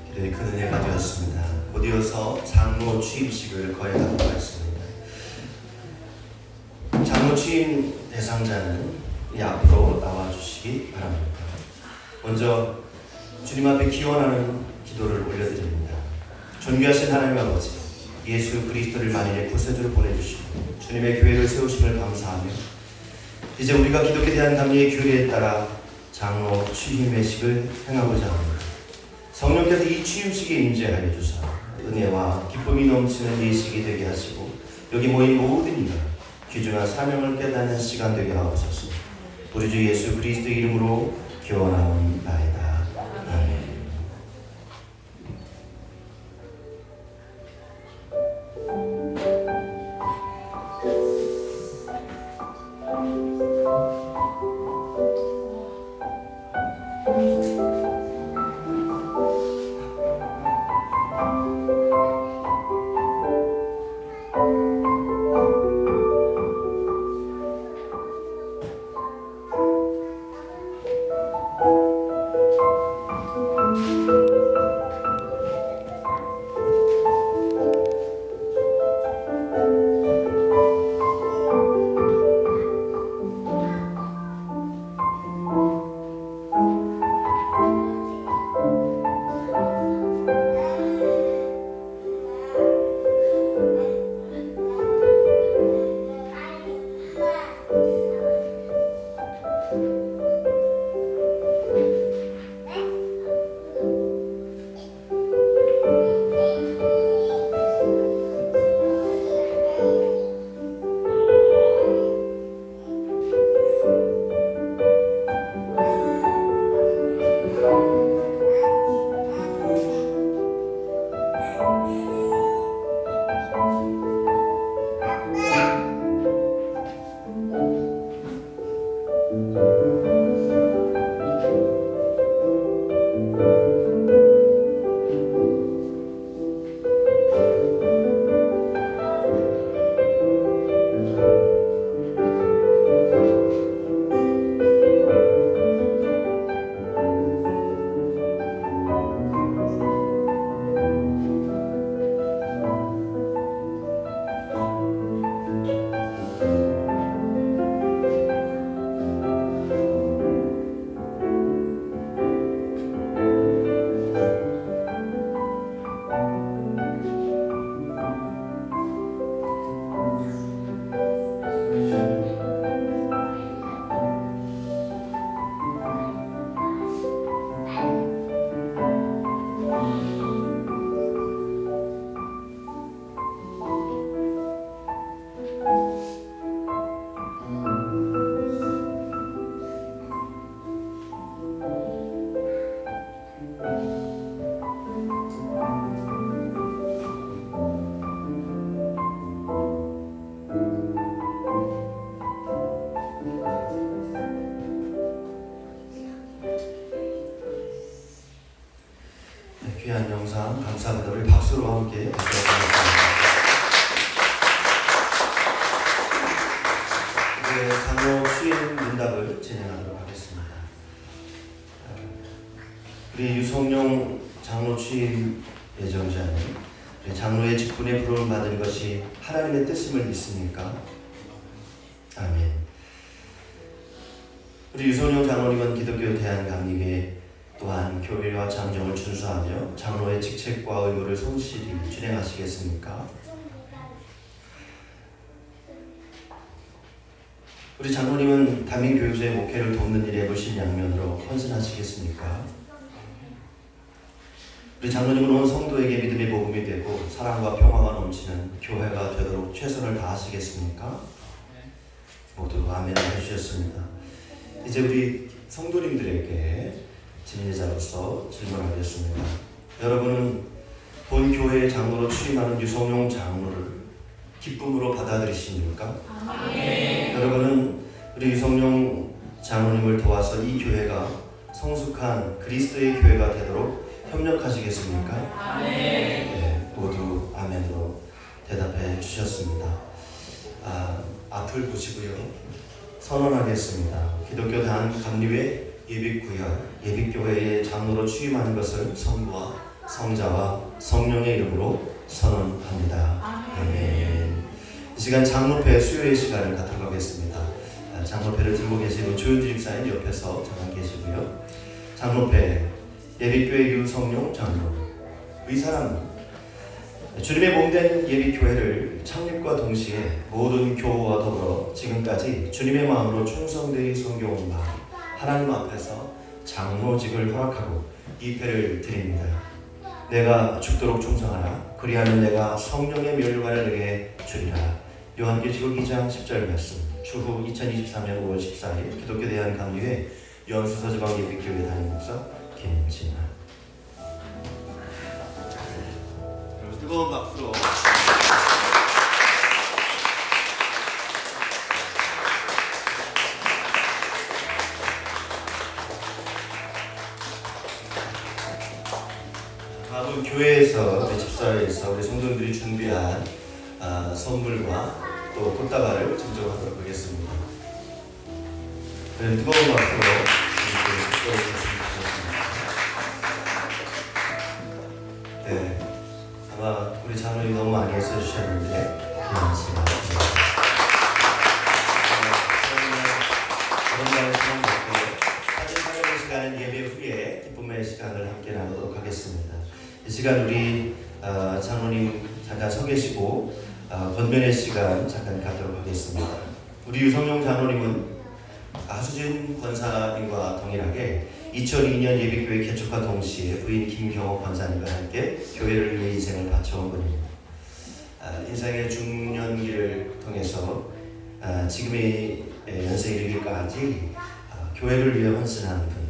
기도의 큰 은혜가 되었습니다. 곧 이어서 장로 취임식을 거행하도록 하겠습니다. 장로 취임 대상자는 이 앞으로 나와주시기 바랍니다. 먼저 주님 앞에 기원하는 기도를 올려드립니다. 존귀하신 하나님 아버지, 예수 그리스도를 만인의 구세주로 보내주시고 주님의 교회를 세우심을 감사하며 이제 우리가 기독에 대한 감리의 규례에 따라 장로 취임회식을 행하고자 합니다. 성령께서 이 취임식에 임재하여 주사 은혜와 기쁨이 넘치는 예식이 되게 하시고 여기 모인 모든 이가 귀중한 사명을 깨닫는 시간 되게 하옵소서. 우리 주 예수 그리스도 이름으로 기원하옵나이다. 아멘. 귀한 영상 감사합니다. 우리 박수로 함께 이제 장로 수임 문답을 진행하도록 하겠습니다. 우리 유성룡 장로 취임 예정자는 우리 장로의 직분에 부름을 받은 것이 하나님의 뜻임을 믿습니까? 아멘. 우리 유성룡 장로님은 기독교 대한감리교회 또한 교회와 장정을 준수하며 장로의 직책과 의무를 성실히 준행하시겠습니까? 우리 장로님은 다민교육자의 목회를 돕는 일에 물심양면으로 헌신하시겠습니까? 우리 장로님은 온 성도에게 믿음의 복음이 되고 사랑과 평화가 넘치는 교회가 되도록 최선을 다하시겠습니까? 모두 아멘 해주셨습니다. 이제 우리 성도님들에게 진리자로서 질문하겠습니다. 여러분은 본 교회의 장로로 취임하는 유성룡 장로를 기쁨으로 받아들이십니까? 아멘. 여러분은 우리 유성룡 장로님을 도와서 이 교회가 성숙한 그리스도의 교회가 되도록 협력하시겠습니까? 아멘. 네, 모두 아멘으로 대답해 주셨습니다. 앞을 보시고요. 선언하겠습니다. 기독교 대한감리회 예비구역, 예비교회의 장로로 취임하는 것을 성부와 성자와 성령의 이름으로 선언합니다. 아멘. 이 시간 장로회 수요의 시간을 갖도록 하겠습니다. 장로회를 들고 계시는 조윤주 집사님 옆에서 잠깐 계시고요. 장로회 예비교회 유성룡 장로 이 사람은 주님의 몸된 예비교회를 창립과 동시에 모든 교우와 더불어 지금까지 주님의 마음으로 충성되이 섬겨온 바 하나님 앞에서 장로직을 허락하고 입회를 드립니다. 내가 죽도록 충성하라. 그리하면 내가 성령의 면류관을 내게 주리라. 요한계시록 2장 10절 말씀. 추후 2023년 5월 14일 기독교 대한감리회 연수서지방 예비교회 담임 목사 김진아. 뜨거운 박수로 다음은 교회에서 우리 집사회에서 우리 성도들이 준비한 선물과 또 꽃다발을 증정하도록 하겠습니다. 네, 뜨거운 박수로 네, 아마 우리 장로님 너무 많이 애써 주셨는데 고맙습니다. 오랜만에 시간 갖고 사진 촬영 시간은 예배 후에 기쁨의 시간을 함께 나누도록 하겠습니다. 이 시간 우리 장로님 잠깐 서 계시고 권면의 시간 잠깐 갖도록 하겠습니다. 우리 유성룡 장로님은 하수진 권사님과 동일하게 2002년 예비교회 개척과 동시에 부인 김경호 권사님과 함께 교회를 위해 인생을 바쳐온 분입니다. 인생의 중년기를 통해서 지금의 연세에 이르기까지 교회를 위해 헌신한 분.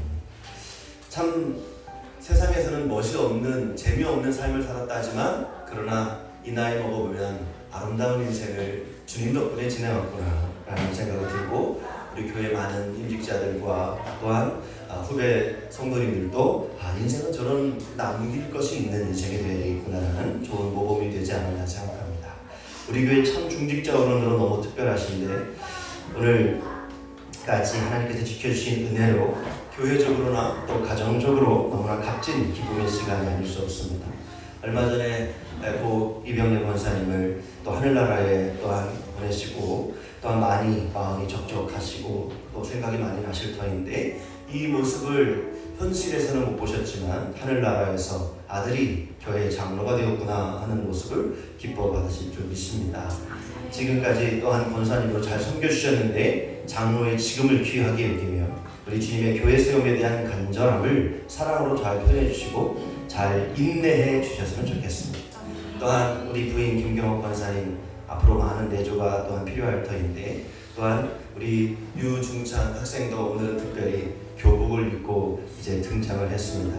참 세상에서는 멋이 없는 재미없는 삶을 살았다 하지만 그러나 이 나이 먹어보면 아름다운 인생을 주님 덕분에 지내왔구나 라는 생각이 들고, 우리 교회 많은 임직자들과 또한 후배 성도님들도 인생은 저런 남길 것이 있는 인생이 되어야 되겠구나라는 좋은 모범이 되지 않았나 생각합니다. 우리 교회 참 중직자 어른으로 너무 특별하신데, 오늘까지 하나님께서 지켜주신 은혜로 교회적으로나 또 가정적으로 너무나 값진 기쁨의 시간이 아닐 수 없습니다. 얼마 전에 고 이병렬 권사님을 또 하늘나라에 또한 보내시고, 또한 많이 마음이 적적하시고 또 생각이 많이 나실 터인데, 이 모습을 현실에서는 못 보셨지만 하늘나라에서 아들이 교회의 장로가 되었구나 하는 모습을 기뻐 받으실 줄 믿습니다. 지금까지 또한 권사님으로 잘 섬겨주셨는데 장로의 지금을 귀하게 여기며 우리 주님의 교회 세움에 대한 간절함을 사랑으로 잘 표현해 주시고 잘 인내해 주셨으면 좋겠습니다. 또한 우리 부인 김경옥 권사님 앞으로 많은 내조가 또한 필요할 터인데, 또한 우리 유중찬 학생도 오늘은 특별히 교복을 입고 이제 등장을 했습니다.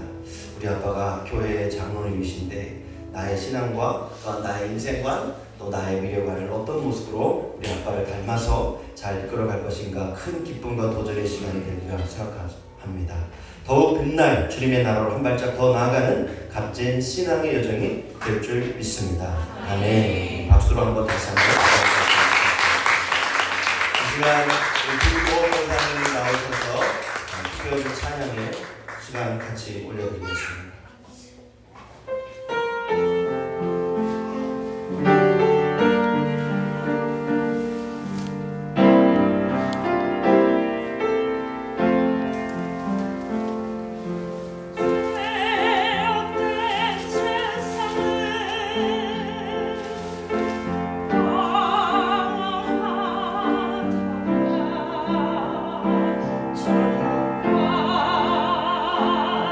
우리 아빠가 교회의 장로님이신데 나의 신앙과 또한 나의 인생관 또 나의 미래관을 어떤 모습으로 우리 아빠를 닮아서 잘 이끌어갈 것인가 큰 기쁨과 도전의 시간이 되리라 생각합니다. 더욱 빛날 주님의 나라로 한 발짝 더 나아가는 값진 신앙의 여정이 될 줄 믿습니다. 아멘. 박수로 한번 다시 한번 이 시간 우리 김보호사님 나오셔서 특별 찬양의 시간 같이 올려드리겠습니다.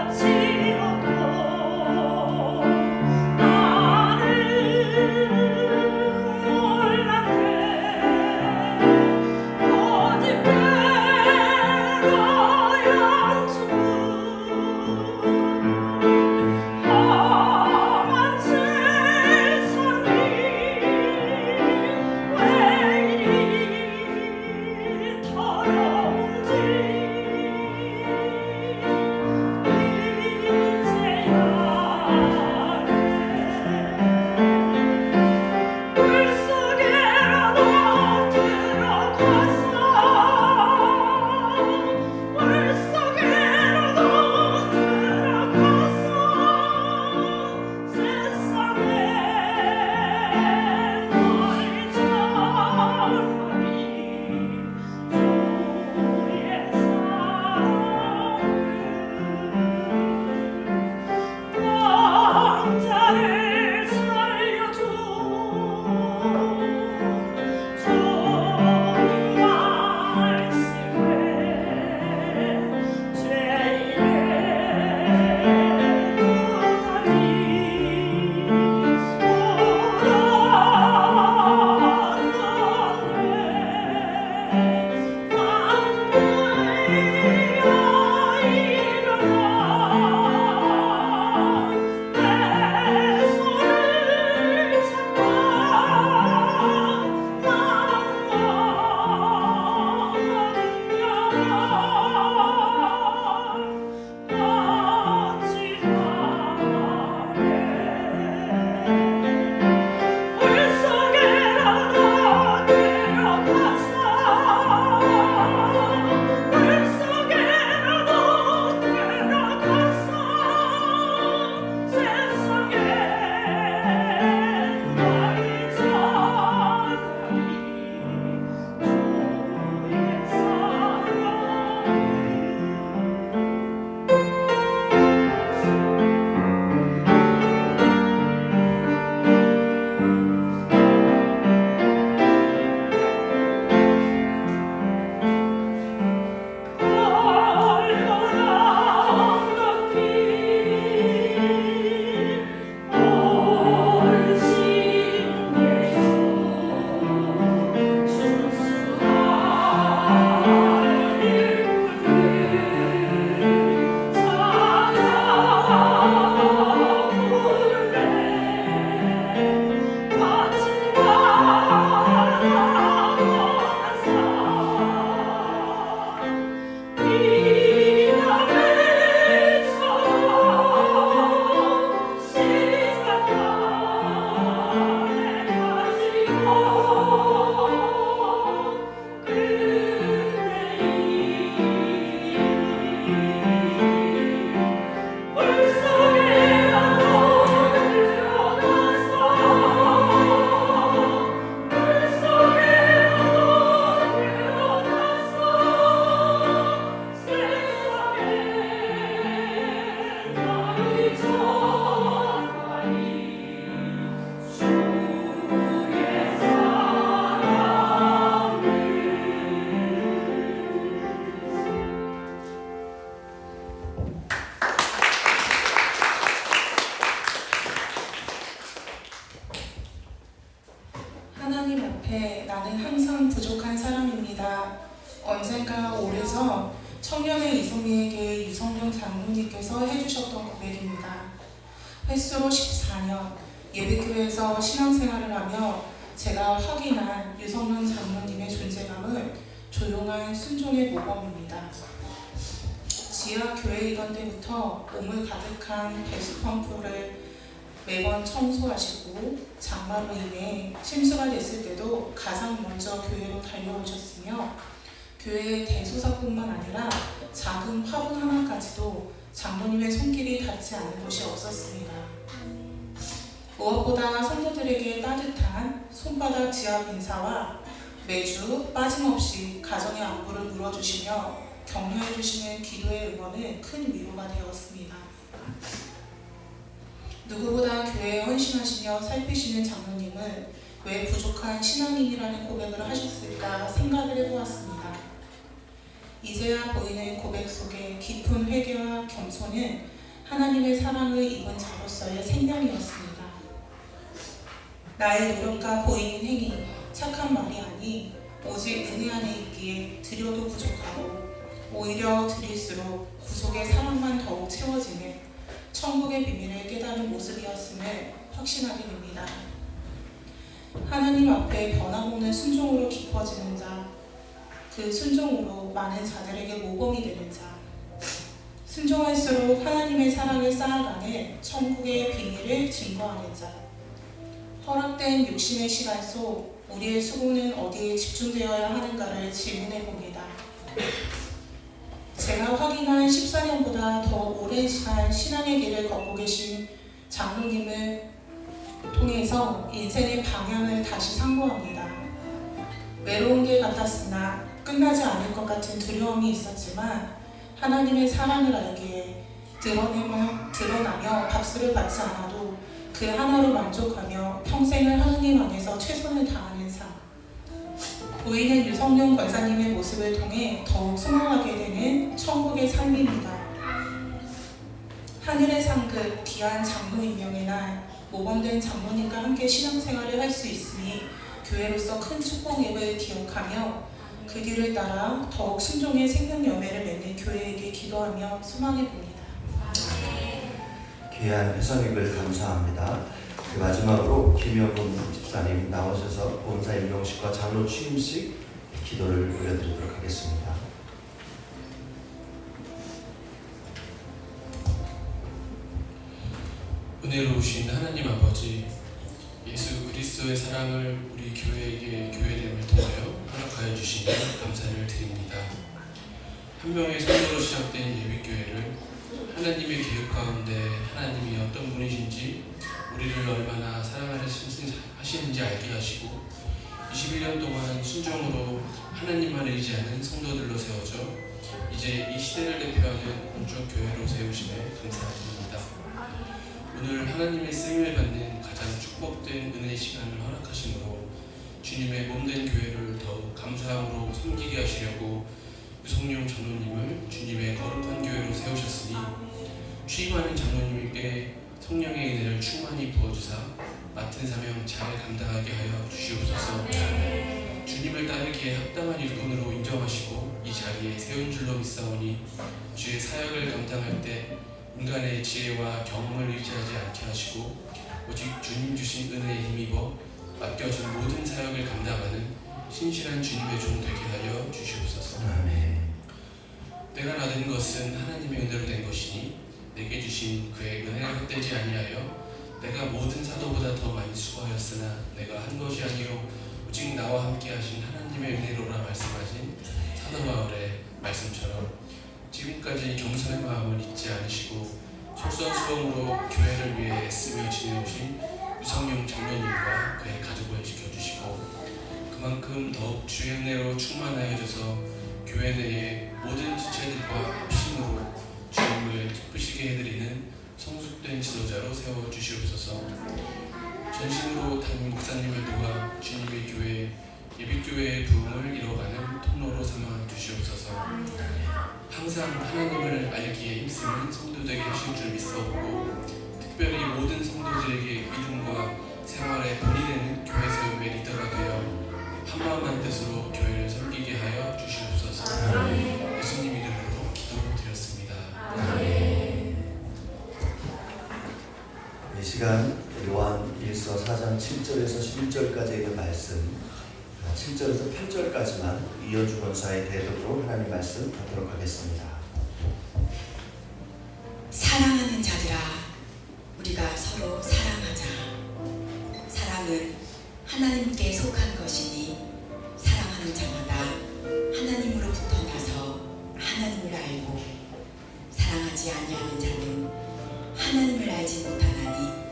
같이 하나님 앞에 나는 항상 부족한 사람입니다. 언젠가 오래전 청년의 이성미에게 유성룡 장로님께서 해주셨던 고백입니다. 횟수로 14년 예배교회에서 신앙생활을 하며 제가 확인한 유성룡 장로님의 존재감은 조용한 순종의 모범입니다. 지하 교회이던 때부터 우물 가득한 배수 펌프를 매번 청소하시고 장마로 인해 침수가 됐을 때도 가장 먼저 교회로 달려오셨으며 교회의 대소사뿐만 아니라 작은 화분 하나까지도 장로님의 손길이 닿지 않은 곳이 없었습니다. 무엇보다 성도들에게 따뜻한 손바닥 지압 인사와 매주 빠짐없이 가정의 안부를 물어주시며 격려해주시는 기도의 응원은 큰 위로가 되었습니다. 누구보다 교회에 헌신하시며 살피시는 장로님은 왜 부족한 신앙인이라는 고백을 하셨을까 생각을 해보았습니다. 이제야 보이는 고백 속에 깊은 회개와 겸손은 하나님의 사랑을 입은 자로서의 생명이었습니다. 나의 노력과 보이는 행위, 착한 말이 아닌 오직 은혜 안에 있기에 드려도 부족하고 오히려 드릴수록 구속의 사랑만 더욱 채워지는 천국의 비밀을 깨달은 모습이었음을 확신하게 됩니다. 하나님 앞에 변함없는 순종으로 깊어지는 자, 그 순종으로 많은 자들에게 모범이 되는 자, 순종할수록 하나님의 사랑을 쌓아가는 천국의 비밀을 증거하는 자, 허락된 육신의 시간 속 우리의 수고는 어디에 집중되어야 하는가를 질문해 봅니다. 제가 확인한 14년보다 더 오랜 시간 신앙의 길을 걷고 계신 장로님을 통해서 인생의 방향을 다시 상고합니다. 외로운 길 같았으나 끝나지 않을 것 같은 두려움이 있었지만 하나님의 사랑을 알기에 드러나며 박수를 받지 않아도 그 하나로 만족하며 평생을 하나님 안에서 최선을 다하는 삶. 보이는 유성룡 권사님의 모습을 통해 더욱 소망하게 되는 천국의 삶입니다. 하늘의 상급 귀한 장로 임명의 날 모범된 장로님과 함께 신앙생활을 할 수 있으니 교회로서 큰 축복임을 기억하며 그 길을 따라 더욱 순종의 생명 열매를 맺는 교회에게 기도하며 소망해 봅니다. 귀한 회성익을 감사합니다. 마지막으로 김영훈 집사님 나오셔서 본사 임명식과 장로 취임식 기도를 올려드리도록 하겠습니다. 은혜로우신 하나님 아버지, 예수 그리스도의 사랑을 우리 교회에게 교회됨을 통하여 허락하여 주시니 감사를 드립니다. 한 명의 성도로 시작된 예비교회를 하나님의 계획 가운데 하나님이 어떤 분이신지 우리를 얼마나 사랑하시는지 알게 하시고 21년 동안 순종으로 하나님만 의지하는 성도들로 세워져 이제 이 시대를 대표하는 온전 교회로 세우심에 감사드립니다. 오늘 하나님의 쓰임을 받는 가장 축복된 은혜의 시간을 허락하심으로 주님의 몸된 교회를 더욱 감사함으로 섬기게 하시려고 유성룡 장로님을 주님의 거룩한 교회로 세우셨으니 취임하는 장로님에게 성령의 은혜를 충만히 부어주사 맡은 사명 잘 감당하게 하여 주시옵소서. 주님을 따르기에 합당한 일꾼으로 인정하시고 이 자리에 세운 줄로 믿사오니 주의 사역을 감당할 때 인간의 지혜와 경험을 의지하지 않게 하시고 오직 주님 주신 은혜에 힘입어 맡겨진 모든 사역을 감당하는 신실한 주님의 종 되게 하여 주시옵소서. 아멘. 내가 나된 것은 하나님의 은혜로 된 것이니 내게 주신 그의 은혜가 헛되지 아니하여 내가 모든 사도보다 더 많이 수고하였으나 내가 한 것이 아니요 오직 나와 함께 하신 하나님의 은혜로라 말씀하신 사도 바울의 말씀처럼 지금까지 겸손의 마음을 잊지 않으시고 솔선수범으로 교회를 위해 애쓰며 지내오신 유성룡 장로님과 그의 가족을 지켜주시고 그만큼 더욱 주의 은혜로 충만하여져서 교회 내의 모든 지체들과 합심으로 주님을 기쁘시게 해드리는 성숙된 지도자로 세워주시옵소서. 전심으로 담임 목사님을 도와 주님의 교회, 예비교회의 부흥을 이뤄가는 통로로 삼아 주시옵소서. 항상 하나님을 알기에 힘쓰는 성도 되게 하실 줄 믿사옵고 특별히 모든 성도들에게 믿음과 생활의 본이 되는 교회 세움의 리더가 되어 시간 요한 1서 4장 7절에서 11절까지 있는 말씀, 7절에서 8절까지만 이현주 권사의 대독으로 하나님 말씀 받도록 하겠습니다. 사랑하는 자들아, 우리가 서로 사랑하자. 사랑은 하나님께 속한 것이니 사랑하는 자마다 하나님으로부터 나서 하나님을 알고, 사랑하지 아니하는 자는 하나님을 알지 못하나니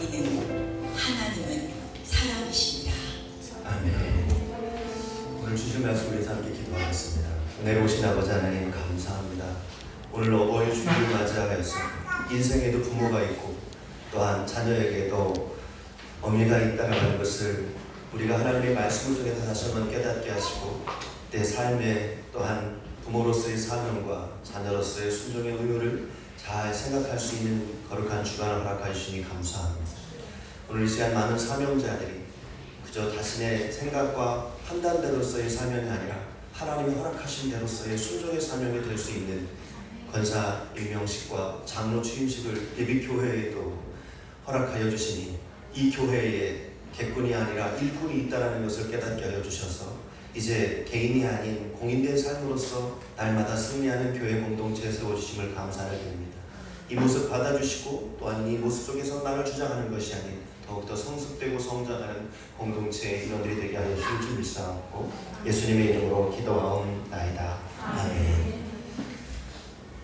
이는 하나님은 사랑이십니다. 아멘. 오늘 주신 말씀 위해서 함께 기도하겠습니다. 은혜로 오신 아버지 하나님 감사합니다. 오늘 어버이 주일을 맞이하여서 인생에도 부모가 있고 또한 자녀에게도 어미가 있다는 하는 것을 우리가 하나님의 말씀을 통해서 다시 한번 깨닫게 하시고, 내 삶에 또한 부모로서의 사명과 자녀로서의 순종의 의무를 잘 생각할 수 있는 거룩한 주간을 허락해 주시니 감사합니다. 오늘 이 시간 많은 사명자들이 그저 자신의 생각과 판단대로서의 사명이 아니라 하나님이 허락하신 대로서의 순종의 사명이 될 수 있는 권사 임명식과 장로 취임식을 예비교회에도 허락하여 주시니, 이 교회에 객군이 아니라 일꾼이 있다는 것을 깨닫게 하여 주셔서 이제 개인이 아닌 공인된 삶으로서 날마다 승리하는 교회 공동체에 세워주심을 감사를 드립니다. 이 모습 받아주시고 또한 이 모습 속에서 나를 주장하는 것이 아닌 더욱더 성숙되고 성장하는 공동체의 일원들이 되게 하여 주실 줄 믿사옵고 예수님의 이름으로 기도하옵나이다. 아멘.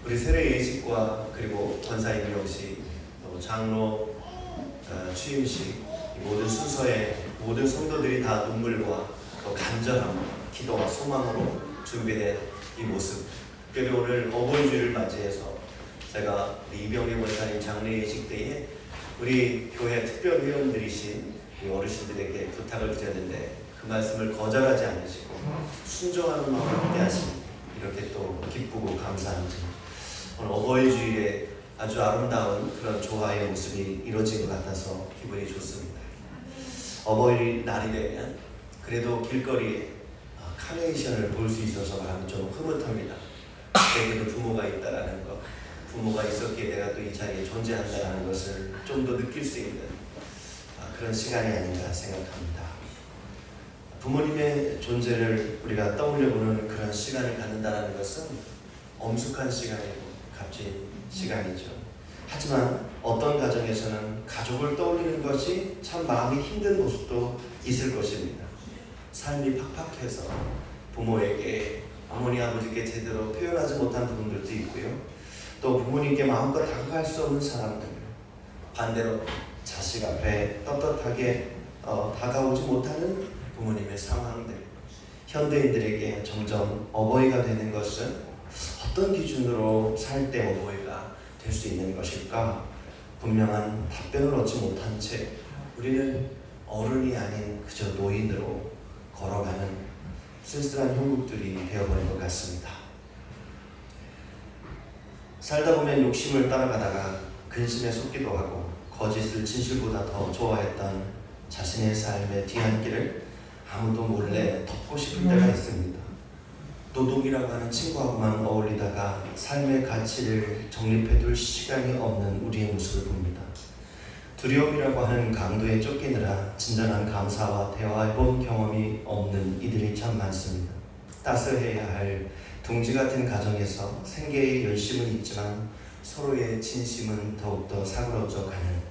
우리 세례 예식과 그리고 권사 임명식, 또 장로 취임식, 이 모든 순서에 모든 성도들이 다 눈물과 또 간절함, 기도와 소망으로 준비된 이 모습, 특별히 오늘 어버이주일을 맞이해서 제가 이병리 권사님 장례 예식 때에 우리 교회 특별 회원들이신 우리 어르신들에게 부탁을 드렸는데 그 말씀을 거절하지 않으시고 순종하는 마음을 함께 하시니 이렇게 또 기쁘고 감사합니다. 오늘 어버이주일에 아주 아름다운 그런 조화의 모습이 이루어진 것 같아서 기분이 좋습니다. 어버이날이 되면 그래도 길거리에 카네이션을 볼 수 있어서 마음이 좀 흐뭇합니다. 내게도 부모가 있다라는 것, 부모가 있었기에 내가 또 이 자리에 존재한다라는 것을 좀 더 느낄 수 있는 그런 시간이 아닌가 생각합니다. 부모님의 존재를 우리가 떠올려보는 그런 시간을 갖는다는 것은 엄숙한 시간이고 값진 시간이죠. 하지만 어떤 가정에서는 가족을 떠올리는 것이 참 마음이 힘든 모습도 있을 것입니다. 삶이 팍팍해서 부모에게, 어머니 아버지께 제대로 표현하지 못한 부분들도 있고요. 또 부모님께 마음껏 다가갈 수 없는 사람들, 반대로 자식 앞에 떳떳하게 다가오지 못하는 부모님의 상황들, 현대인들에게 점점 어버이가 되는 것은 어떤 기준으로 살 때 어버이가 될 수 있는 것일까? 분명한 답변을 얻지 못한 채 우리는 어른이 아닌 그저 노인으로 걸어가는 쓸쓸한 형국들이 되어버린 것 같습니다. 살다 보면 욕심을 따라가다가 근심에 속기도 하고 거짓을 진실보다 더 좋아했던 자신의 삶의 뒤안길을 아무도 몰래 덮고 싶을 때가 있습니다. 노동이라고 하는 친구하고만 어울리다가 삶의 가치를 정립해둘 시간이 없는 우리의 모습을 봅니다. 두려움이라고 하는 강도에 쫓기느라 진정한 감사와 대화해본 경험이 없는 이들이 참 많습니다. 따스해야 할 둥지 같은 가정에서 생계의 열심은 있지만 서로의 진심은 더욱더 사그러져 가는,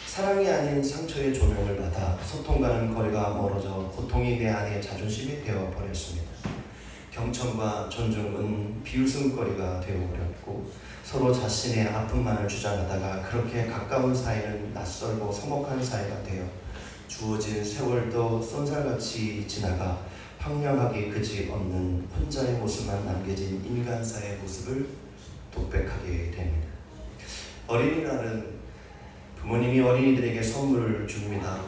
사랑이 아닌 상처의 조명을 받아 소통과는 거리가 멀어져 고통이 내 안에 자존심이 되어버렸습니다. 경청과 존중은 비웃음거리가 되어버렸고 서로 자신의 아픔만을 주장하다가 그렇게 가까운 사이는 낯설고 서먹한 사이가 되어 주어진 세월도 쏜살같이 지나가 황량하기 그지없는 혼자의 모습만 남겨진 인간사의 모습을 독백하게 됩니다. 어린이날은 부모님이 어린이들에게 선물을 줍니다.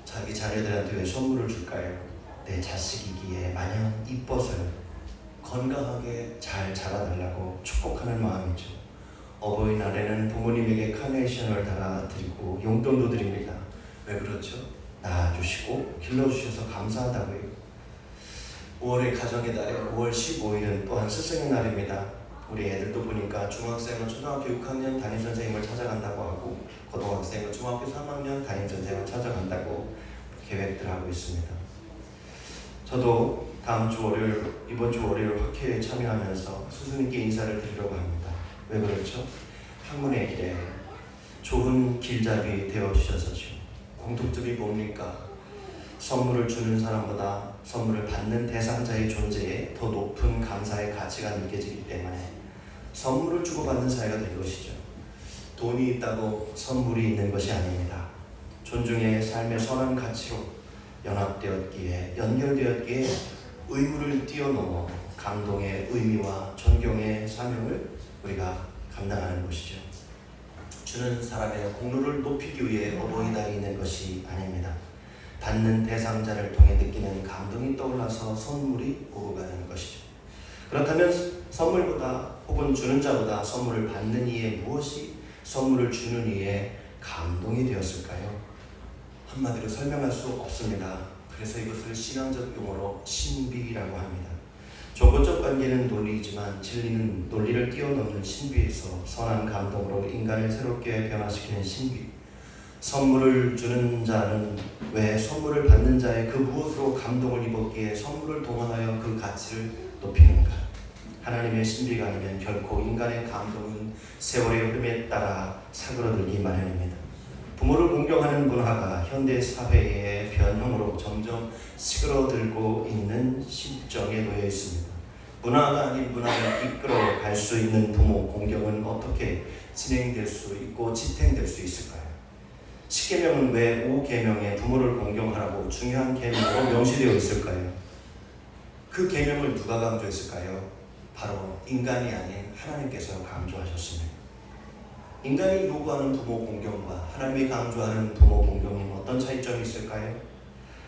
자기 자녀들한테 왜 선물을 줄까요? 내 자식이기에 마냥 이뻐서요. 건강하게 잘 자라달라고 축복하는 마음이죠. 어버이날에는 부모님에게 카네이션을 달아드리고 용돈도 드립니다. 왜 그렇죠? 낳아주시고 길러주셔서 감사하다고요. 5월의 가정의 달에 5월 15일은 또한 스승의 날입니다. 우리 애들도 보니까 중학생은 초등학교 6학년 담임선생님을 찾아간다고 하고 고등학생은 중학교 3학년 담임선생님을 찾아간다고 계획들 하고 있습니다. 저도 이번 주 월요일 학회에 참여하면서 스승님께 인사를 드리려고 합니다. 왜 그렇죠? 학문의 길에 좋은 길잡이 되어주셔서죠. 공통점이 뭡니까? 선물을 주는 사람보다 선물을 받는 대상자의 존재에 더 높은 감사의 가치가 느껴지기 때문에 선물을 주고받는 사회가 된 것이죠. 돈이 있다고 선물이 있는 것이 아닙니다. 존중의 삶의 선한 가치로 연결되었기에 의무를 뛰어넘어 감동의 의미와 존경의 사명을 우리가 감당하는 것이죠. 주는 사람의 공로를 높이기 위해 어버이날이 있는 것이 아닙니다. 받는 대상자를 통해 느끼는 감동이 떠올라서 선물이 오고 가는 것이죠. 그렇다면 선물보다 혹은 주는 자보다 선물을 받는 이에 무엇이 선물을 주는 이에 감동이 되었을까요? 한마디로 설명할 수 없습니다. 그래서 이것을 신앙적 용어로 신비라고 합니다. 조건적 관계는 논리이지만 진리는 논리를 뛰어넘는 신비에서 선한 감동으로 인간을 새롭게 변화시키는 신비. 선물을 주는 자는 왜 선물을 받는 자의 그 무엇으로 감동을 입었기에 선물을 동원하여 그 가치를 높이는가? 하나님의 신비가 아니면 결코 인간의 감동은 세월의 흐름에 따라 사그러들기 마련입니다. 부모를 공경하는 문화가 현대 사회의 변형으로 점점 시그러들고 있는 실정에 놓여 있습니다. 문화가 아닌 문화를 이끌어 갈 수 있는 부모 공경은 어떻게 진행될 수 있고 지탱될 수 있을까요? 10계명은 왜 5계명에 부모를 공경하라고 중요한 계명으로 명시되어 있을까요? 그 계명을 누가 강조했을까요? 바로 인간이 아닌 하나님께서 강조하셨습니다. 인간이 요구하는 부모 공경과 하나님이 강조하는 부모 공경에 어떤 차이점이 있을까요?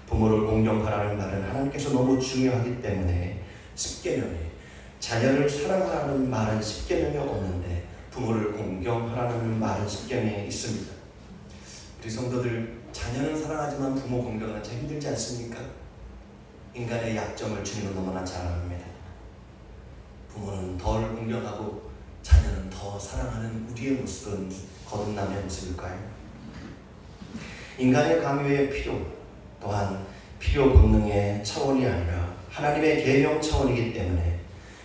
부모를 공경하라는 말은 하나님께서 너무 중요하기 때문에 10계명에 자녀를 사랑하라는 말은 10계명에 없는데 부모를 공경하라는 말은 10계명에 있습니다. 우리 성도들, 자녀는 사랑하지만 부모 공경은 참 힘들지 않습니까? 인간의 약점을 주님은 너무나 잘 압니다. 부모는 덜 공경하고 자녀는 더 사랑하는 우리의 모습은 거듭남의 모습일까요? 인간의 강요의 필요 또한 필요 본능의 차원이 아니라 하나님의 계명 차원이기 때문에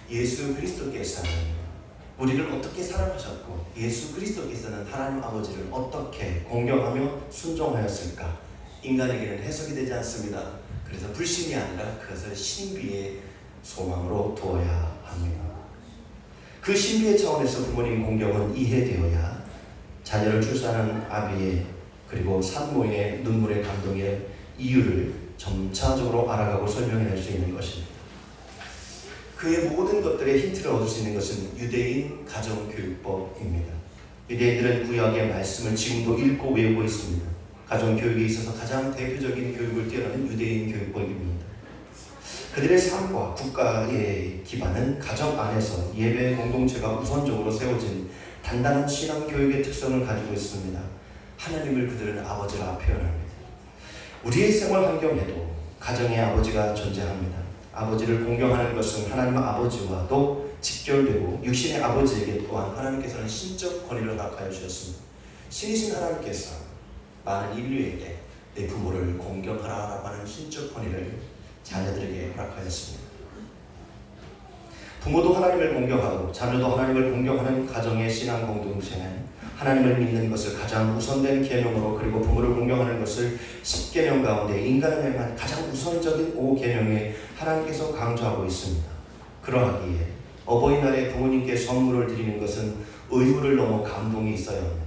예수 그리스도께서는 우리를 어떻게 사랑하셨고 예수 그리스도께서는 하나님 아버지를 어떻게 공경하며 순종하였을까? 인간에게는 해석이 되지 않습니다. 그래서 불신이 아니라 그것을 신비의 소망으로 두어야 합니다. 그 신비의 차원에서 부모님 공경은 이해되어야 자녀를 출산한 아비의 그리고 산모의 눈물의 감동의 이유를 점차적으로 알아가고 설명해낼 수 있는 것입니다. 그의 모든 것들의 힌트를 얻을 수 있는 것은 유대인 가정교육법입니다. 유대인들은 구약의 말씀을 지금도 읽고 외우고 있습니다. 가정교육에 있어서 가장 대표적인 교육을 뛰어넘는 유대인 교육법입니다. 그들의 삶과 국가의 기반은 가정 안에서 예배 공동체가 우선적으로 세워진 단단한 신앙 교육의 특성을 가지고 있습니다. 하나님을 그들은 아버지라 표현합니다. 우리의 생활 환경에도 가정의 아버지가 존재합니다. 아버지를 공경하는 것은 하나님 아버지와도 직결되고 육신의 아버지에게 또한 하나님께서는 신적 권위를 허락하여 주셨습니다. 신이신 하나님께서 많은 인류에게 내 부모를 공경하라라고 하는 신적 권위를 자녀들에게 허락하였습니다. 부모도 하나님을 공경하고 자녀도 하나님을 공경하는 가정의 신앙 공동체는 하나님을 믿는 것을 가장 우선된 계명으로 그리고 부모를 공경하는 것을 10계명 가운데 인간을 향한 가장 우선적인 5계명에 하나님께서 강조하고 있습니다. 그러하기에 어버이날에 부모님께 선물을 드리는 것은 의무를 넘어 감동이 있어야 합니다.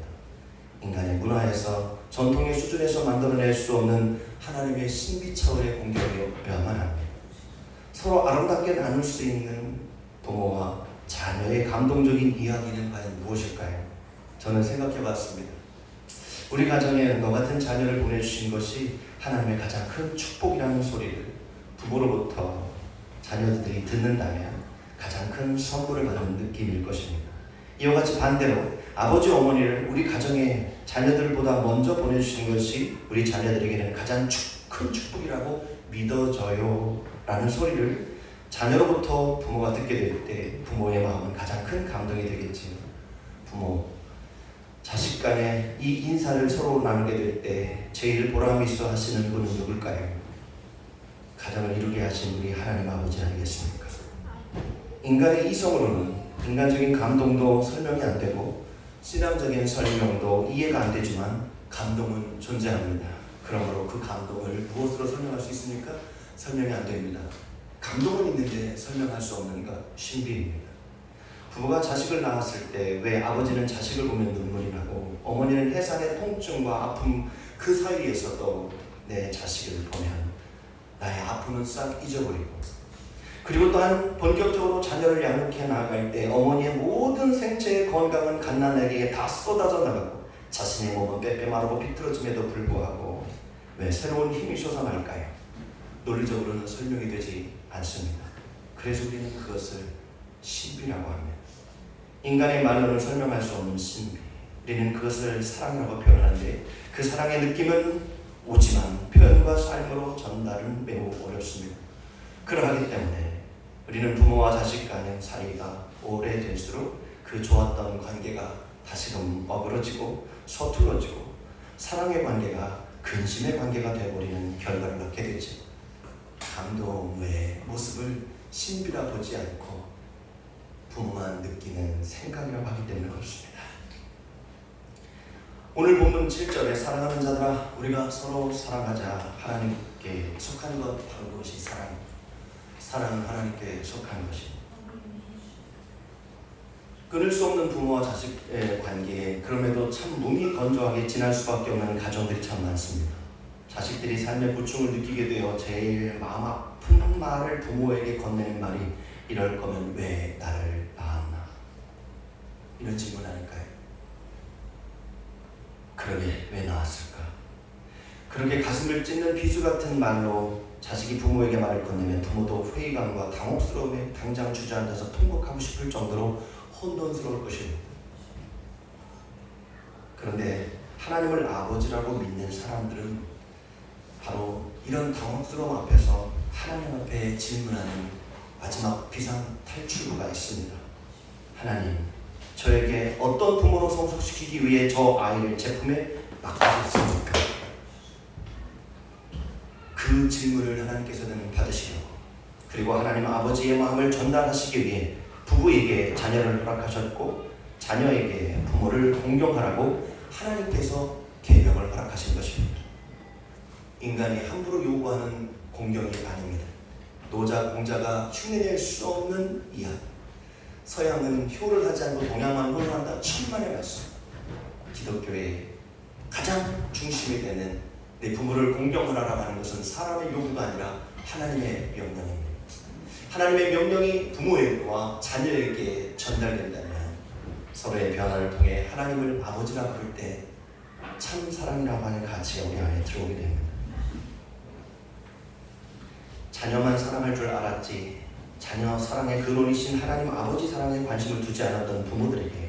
인간의 문화에서 전통의 수준에서 만들어낼 수 없는 하나님의 신비 차원의 공경이어야만 합니다. 서로 아름답게 나눌 수 있는 부모와 자녀의 감동적인 이야기는 과연 무엇일까요? 저는 생각해봤습니다. 우리 가정에 너 같은 자녀를 보내주신 것이 하나님의 가장 큰 축복이라는 소리를 부모로부터 자녀들이 듣는다면 가장 큰 선물을 받는 느낌일 것입니다. 이와 같이 반대로 아버지 어머니를 우리 가정의 자녀들보다 먼저 보내주신 것이 우리 자녀들에게는 가장 큰 축복이라고 믿어져요 라는 소리를 자녀로부터 부모가 듣게 될 때 부모의 마음은 가장 큰 감동이 되겠지요. 부모, 자식 간에 이 인사를 서로 나누게 될 때 제일 보람 있어 하시는 분은 누굴까요? 가정을 이루게 하신 우리 하나님 아버지 아니겠습니까? 인간의 이성으로는 인간적인 감동도 설명이 안 되고 신앙적인 설명도 이해가 안 되지만 감동은 존재합니다. 그러므로 그 감동을 무엇으로 설명할 수 있습니까? 설명이 안 됩니다. 감동은 있는데 설명할 수 없는 것, 신비입니다. 부부가 자식을 낳았을 때 왜 아버지는 자식을 보면 눈물이 나고 어머니는 해산의 통증과 아픔 그 사이에서도 내 자식을 보면 나의 아픔은 싹 잊어버리고, 그리고 또한 본격적으로 자녀를 양육해 나아갈 때 어머니의 모든 생체의 건강은 갓난아기에 다 쏟아져 나가고 자신의 몸은 빼빼마르고 비틀어짐에도 불구하고 왜 새로운 힘이 솟아날까요? 논리적으로는 설명이 되지 않습니다. 그래서 우리는 그것을 신비라고 합니다. 인간의 말로는 설명할 수 없는 신비. 우리는 그것을 사랑이라고 표현하는데 그 사랑의 느낌은 오지만 표현과 삶으로 전달은 매우 어렵습니다. 그러하기 때문에 우리는 부모와 자식 간의 사이가 오래될수록 그 좋았던 관계가 다시금 어그러지고 서툴러지고 사랑의 관계가 근심의 관계가 되어버리는 결과를 낳게 되죠. 감동의 모습을 신비라 보지 않고 부모만 느끼는 생각이라고 하기 때문에 그렇습니다. 오늘 본문 7절에 사랑하는 자들아 우리가 서로 사랑하자. 하나님께 속한 것 바로 그것이 사랑은 하나님께 속한 것입니다. 끊을 수 없는 부모와 자식의 관계에 그럼에도 참 몸이 건조하게 지날 수밖에 없는 가정들이 참 많습니다. 자식들이 삶의 고충을 느끼게 되어 제일 마음 아픈 말을 부모에게 건네는 말이 이럴 거면 왜 나를 낳았나? 이런 질문 아닐까요? 그러게 왜 낳았을까? 그렇게 가슴을 찢는 비수 같은 말로 자식이 부모에게 말을 건네면 부모도 회의감과 당혹스러움에 당장 주저앉아서 통곡하고 싶을 정도로 혼돈스러울 것입니다. 그런데 하나님을 아버지라고 믿는 사람들은 바로 이런 당혹스러움 앞에서 하나님 앞에 질문하는 마지막 비상 탈출구가 있습니다. 하나님, 저에게 어떤 부모로 성숙시키기 위해 저 아이를 제 품에 맡기셨습니까? 그 질문을 하나님께서는 받으시려고, 그리고 하나님 아버지의 마음을 전달하시기 위해 부부에게 자녀를 허락하셨고 자녀에게 부모를 공경하라고 하나님께서 계명을 허락하신 것입니다. 인간이 함부로 요구하는 공경이 아닙니다. 노자 공자가 흉내낼 수 없는 이야기. 서양은 효를 하지 않고 동양만 효를 한다. 천만의 말씀. 기독교의 가장 중심이 되는 내 부모를 공경하라고 하는 것은 사람의 요구가 아니라 하나님의 명령입니다. 하나님의 명령이 부모에게와 자녀에게 전달된다면 서로의 변화를 통해 하나님을 아버지라 부를 때 참 사랑이라고 하는 가치가 우리 안에 들어오게 됩니다. 자녀만 사랑할 줄 알았지 자녀 사랑의 근원이신 하나님 아버지 사랑에 관심을 두지 않았던 부모들에게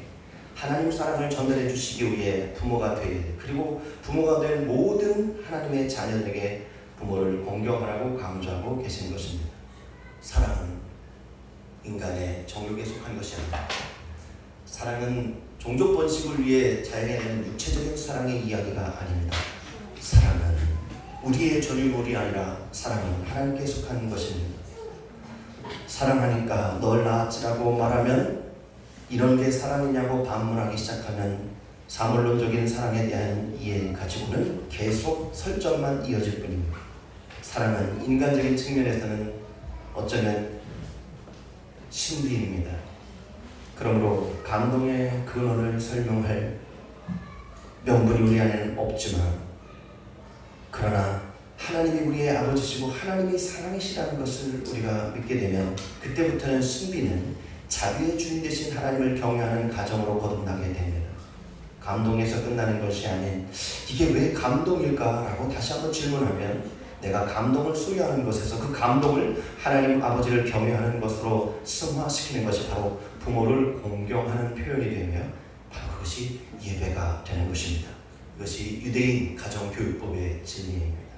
하나님 사랑을 전달해 주시기 위해 부모가 될, 그리고 부모가 될 모든 하나님의 자녀들에게 부모를 공경하라고 강조하고 계신 것입니다. 사랑은 인간의 정욕에 속한 것이 아닙니다. 사랑은 종족 번식을 위해 자연에는 육체적인 사랑의 이야기가 아닙니다. 사랑은 우리의 전유물이 아니라 사랑은 하나님께 속한 것입니다. 사랑하니까 널 낳았지라고 말하면 이런 게 사랑이냐고 반문하기 시작하면 사물론적인 사랑에 대한 이해 가지고는 계속 설정만 이어질 뿐입니다. 사랑은 인간적인 측면에서는 어쩌면 신비입니다. 그러므로 감동의 근원을 설명할 명분이 우리 안에는 없지만, 그러나 하나님이 우리의 아버지시고 하나님이 사랑이시라는 것을 우리가 믿게 되면 그때부터는 신비는 자비의 주인 되신 하나님을 경외하는 가정으로 거듭나게 됩니다. 감동에서 끝나는 것이 아닌 이게 왜 감동일까라고 다시 한번 질문하면 내가 감동을 소유하는 것에서 그 감동을 하나님 아버지를 경외하는 것으로 승화시키는 것이 바로 부모를 공경하는 표현이 되며 바로 그것이 예배가 되는 것입니다. 이것이 유대인 가정교육법의 진리입니다.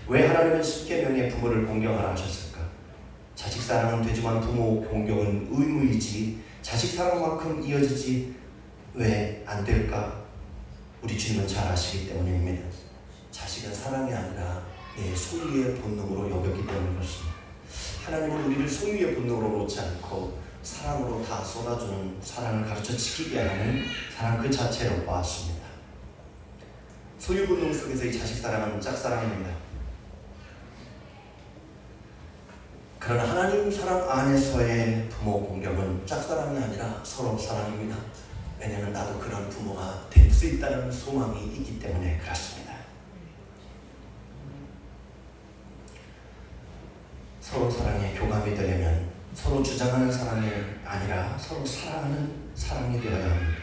왜 하나님은 십계명에 부모를 공경하라 하셨을까? 자식 사랑은 되지만 부모 공경은 의무이지 자식 사랑만큼 이어지지 왜 안 될까? 우리 주님은 잘 아시기 때문입니다. 자식은 사랑이 아니라 내 소유의 본능으로 여겼기 때문인 것입니다. 하나님은 우리를 소유의 본능으로 놓지 않고 사랑으로 다 쏟아주는, 사랑을 가르쳐 지키게 하는 사랑 그 자체로 보았습니다. 소유 본능 속에서 이 자식 사랑은 짝사랑입니다. 그러나 하나님 사랑 안에서의 부모 공경은 짝사랑이 아니라 서로 사랑입니다. 왜냐하면 나도 그런 부모가 될 수 있다는 소망이 있기 때문에 그렇습니다. 서로 사랑에 교감이 되려면 서로 주장하는 사랑이 아니라 서로 사랑하는 사랑이 되어야 합니다.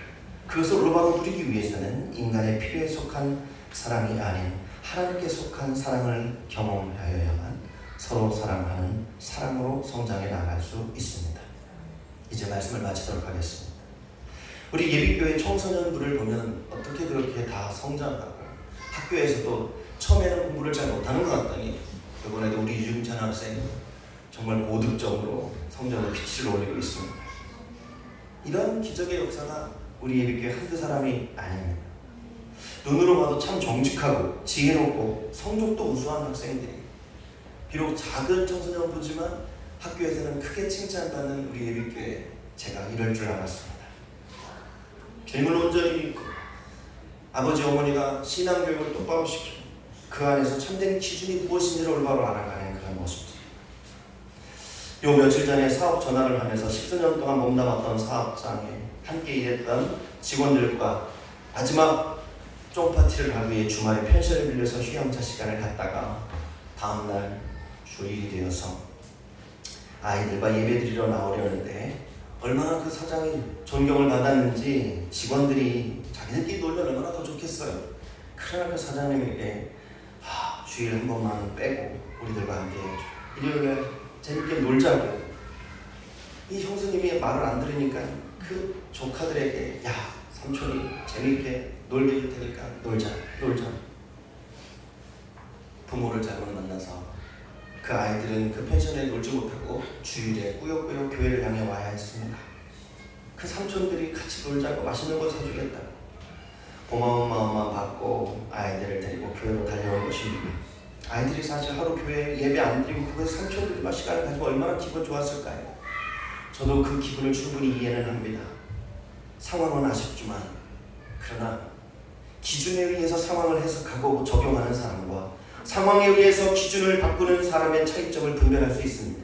그것을 올바로 누리기 위해서는 인간의 필요에 속한 사랑이 아닌 하나님께 속한 사랑을 경험하여야만 서로 사랑하는 사랑으로 성장해 나갈 수 있습니다. 이제 말씀을 마치도록 하겠습니다. 우리 예비교회 청소년부를 보면 어떻게 그렇게 다 성장하고 학교에서도 처음에는 공부를 잘 못하는 것 같더니 이번에도 우리 유중찬 학생 정말 고득점으로 성적을 빛을 올리고 있습니다. 이런 기적의 역사가 우리 예비교회 한두 사람이 아닙니다. 눈으로 봐도 참 정직하고 지혜롭고 성적도 우수한 학생들이 비록 작은 청소년부지만 학교에서는 크게 칭찬받는 우리 예비교회, 제가 이럴 줄 알았습니다. 주님을 온전히 믿고 아버지 어머니가 신앙교육을 똑바로 시키고 그 안에서 참된 기준이 무엇인지를 올바로 알아가는 그런 모습들. 요 며칠 전에 사업 전환을 하면서 10수년 동안 몸담았던 사업장에 함께 일했던 직원들과 마지막 쫑파티를 하기 위해 주말에 펜션을 빌려서 휴양차 시간을 갖다가 다음날 주일이 되어서 아이들과 예배드리러 나오려는데 얼마나 그 사장이 존경을 받았는지 직원들이 자기들끼리 놀면 얼마나 더 좋겠어요. 그러나 그 사장님에게 주일 한 번만 빼고 우리들과 함께 일요일에 재밌게 놀자고, 이 형수님이 말을 안 들으니까 그 조카들에게 야 삼촌이 재밌게 놀게 해줄 테니까 놀자. 부모를 잘못 만나서 그 아이들은 그 펜션에 놀지 못하고 주일에 꾸역꾸역 교회를 향해 와야 했습니다. 그 삼촌들이 같이 놀자고 맛있는 거 사주겠다. 고마운 마음만 받고 아이들을 데리고 교회로 달려온 것입니다. 아이들이 사실 하루 교회 예배 안 드리고 그 삼촌들과 시간을 가지고 얼마나 기분 좋았을까요? 저도 그 기분을 충분히 이해는 합니다. 상황은 아쉽지만 그러나 기준에 의해서 상황을 해석하고 적용하는 사람과 상황에 의해서 기준을 바꾸는 사람의 차이점을 분별할 수 있습니다.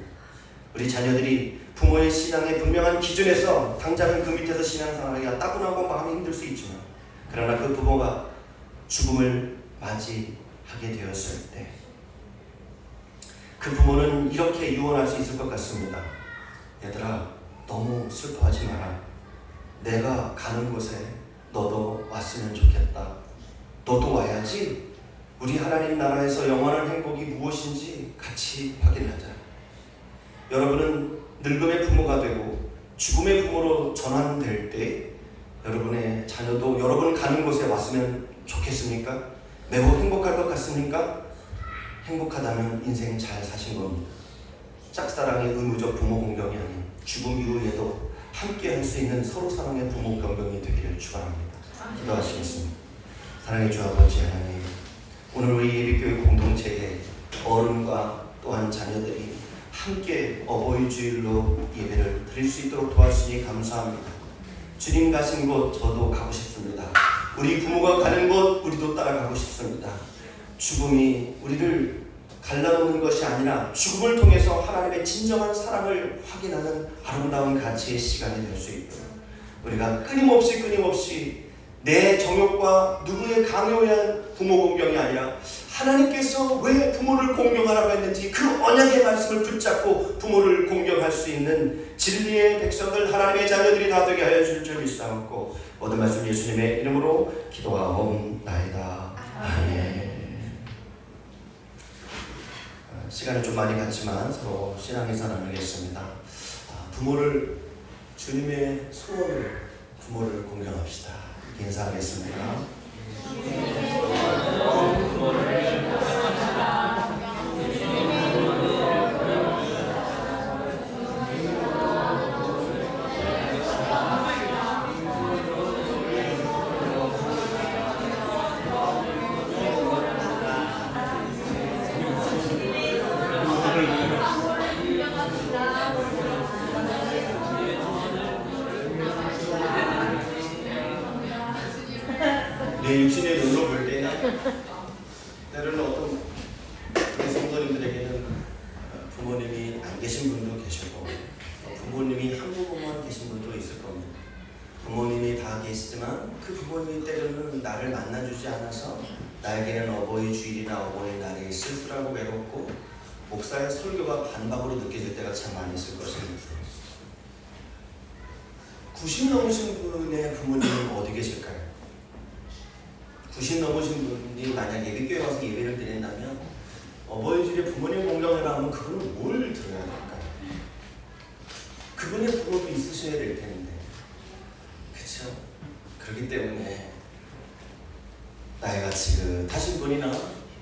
우리 자녀들이 부모의 신앙의 분명한 기준에서 당장은 그 밑에서 신앙생활하기가 따분하고 마음이 힘들 수 있지만, 그러나 그 부모가 죽음을 맞이하게 되었을 때 그 부모는 이렇게 유언할 수 있을 것 같습니다. 얘들아, 너무 슬퍼하지 마라. 내가 가는 곳에 너도 왔으면 좋겠다. 너도 와야지 우리 하나님 나라에서 영원한 행복이 무엇인지 같이 확인하자. 여러분은 늙음의 부모가 되고 죽음의 부모로 전환될 때 여러분의 자녀도 여러분 가는 곳에 왔으면 좋겠습니까? 매우 행복할 것 같습니까? 행복하다면 인생 잘 사신 겁니다. 짝사랑의 의무적 부모 공경이 아닌 죽음 이후에도 함께 할 수 있는 서로 사랑의 부모 공경이 되기를 축원합니다. 기도하시겠습니다. 사랑의 주 아버지 하나님, 오늘 우리 예비교회 공동체의 어른과 또한 자녀들이 함께 어버이 주일로 예배를 드릴 수 있도록 도와주시니 감사합니다. 주님 가신 곳 저도 가고 싶습니다. 우리 부모가 가는 곳 우리도 따라가고 싶습니다. 죽음이 우리를 갈라놓는 것이 아니라 죽음을 통해서 하나님의 진정한 사랑을 확인하는 아름다운 가치의 시간이 될 수 있도록 우리가 끊임없이 내 정욕과 누구의 강요에 의한 부모 공경이 아니라 하나님께서 왜 부모를 공경하라고 했는지 그 언약의 말씀을 붙잡고 부모를 공경할 수 있는 진리의 백성들, 하나님의 자녀들이 다 되게 하여 주실 줄 믿사옵고 모든 말씀 예수님의 이름으로 기도하옵나이다. 아멘. 시간을 좀 많이 갖지만 서로 신앙에서 나누겠습니다. 부모를, 주님의 소원을, 부모를 공경합시다. 인사하겠습니다. 여러분들에게는 부모님이 안 계신 분도 계시고 부모님이 한 부모만 계신 분도 있을 겁니다. 부모님이 다 계시지만 그 부모님이 때로는 나를 만나주지 않아서 나에게는 어버이 주일이나 어버이날이 쓸쓸하고 외롭고 목사의 설교가 반박으로 느껴질 때가 참 많이 있을 것입니다. 90 넘으신 분의 부모님은 어디 계실까요? 90 넘으신 분이 만약 예비교회 와서 예배를 드린다면 어버이 주일에 부모님 공경회를 하면 그분은 뭘 들어야 될까요? 그분의 부모도 있으셔야 될 텐데, 그렇죠? 그렇기 때문에 나이가 지긋하신 분이나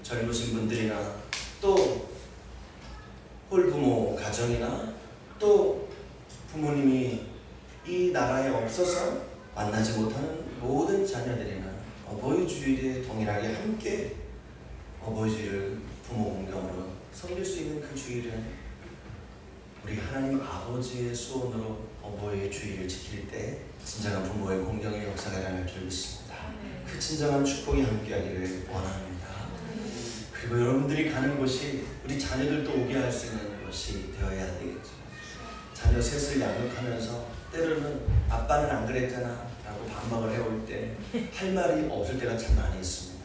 젊으신 분들이나 또 홀부모 가정이나 또 부모님이 이 나라에 없어서 만나지 못하는 모든 자녀들이나 어버이 주일에 동일하게 함께 어버이 주일을 부모 공경으로 섬길 수 있는 그 주일은 우리 하나님 아버지의 소원으로 어버이 주일을 지킬 때 진정한 부모의 공경의 역사가 일어날 줄 믿습니다. 그 진정한 축복이 함께하기를 원합니다. 그리고 여러분들이 가는 곳이 우리 자녀들도 오게 할 수 있는 곳이 되어야 되겠죠. 자녀 셋을 양육하면서 때로는 아빠는 안 그랬잖아 라고 반박을 해올 때 할 말이 없을 때가 참 많이 있습니다.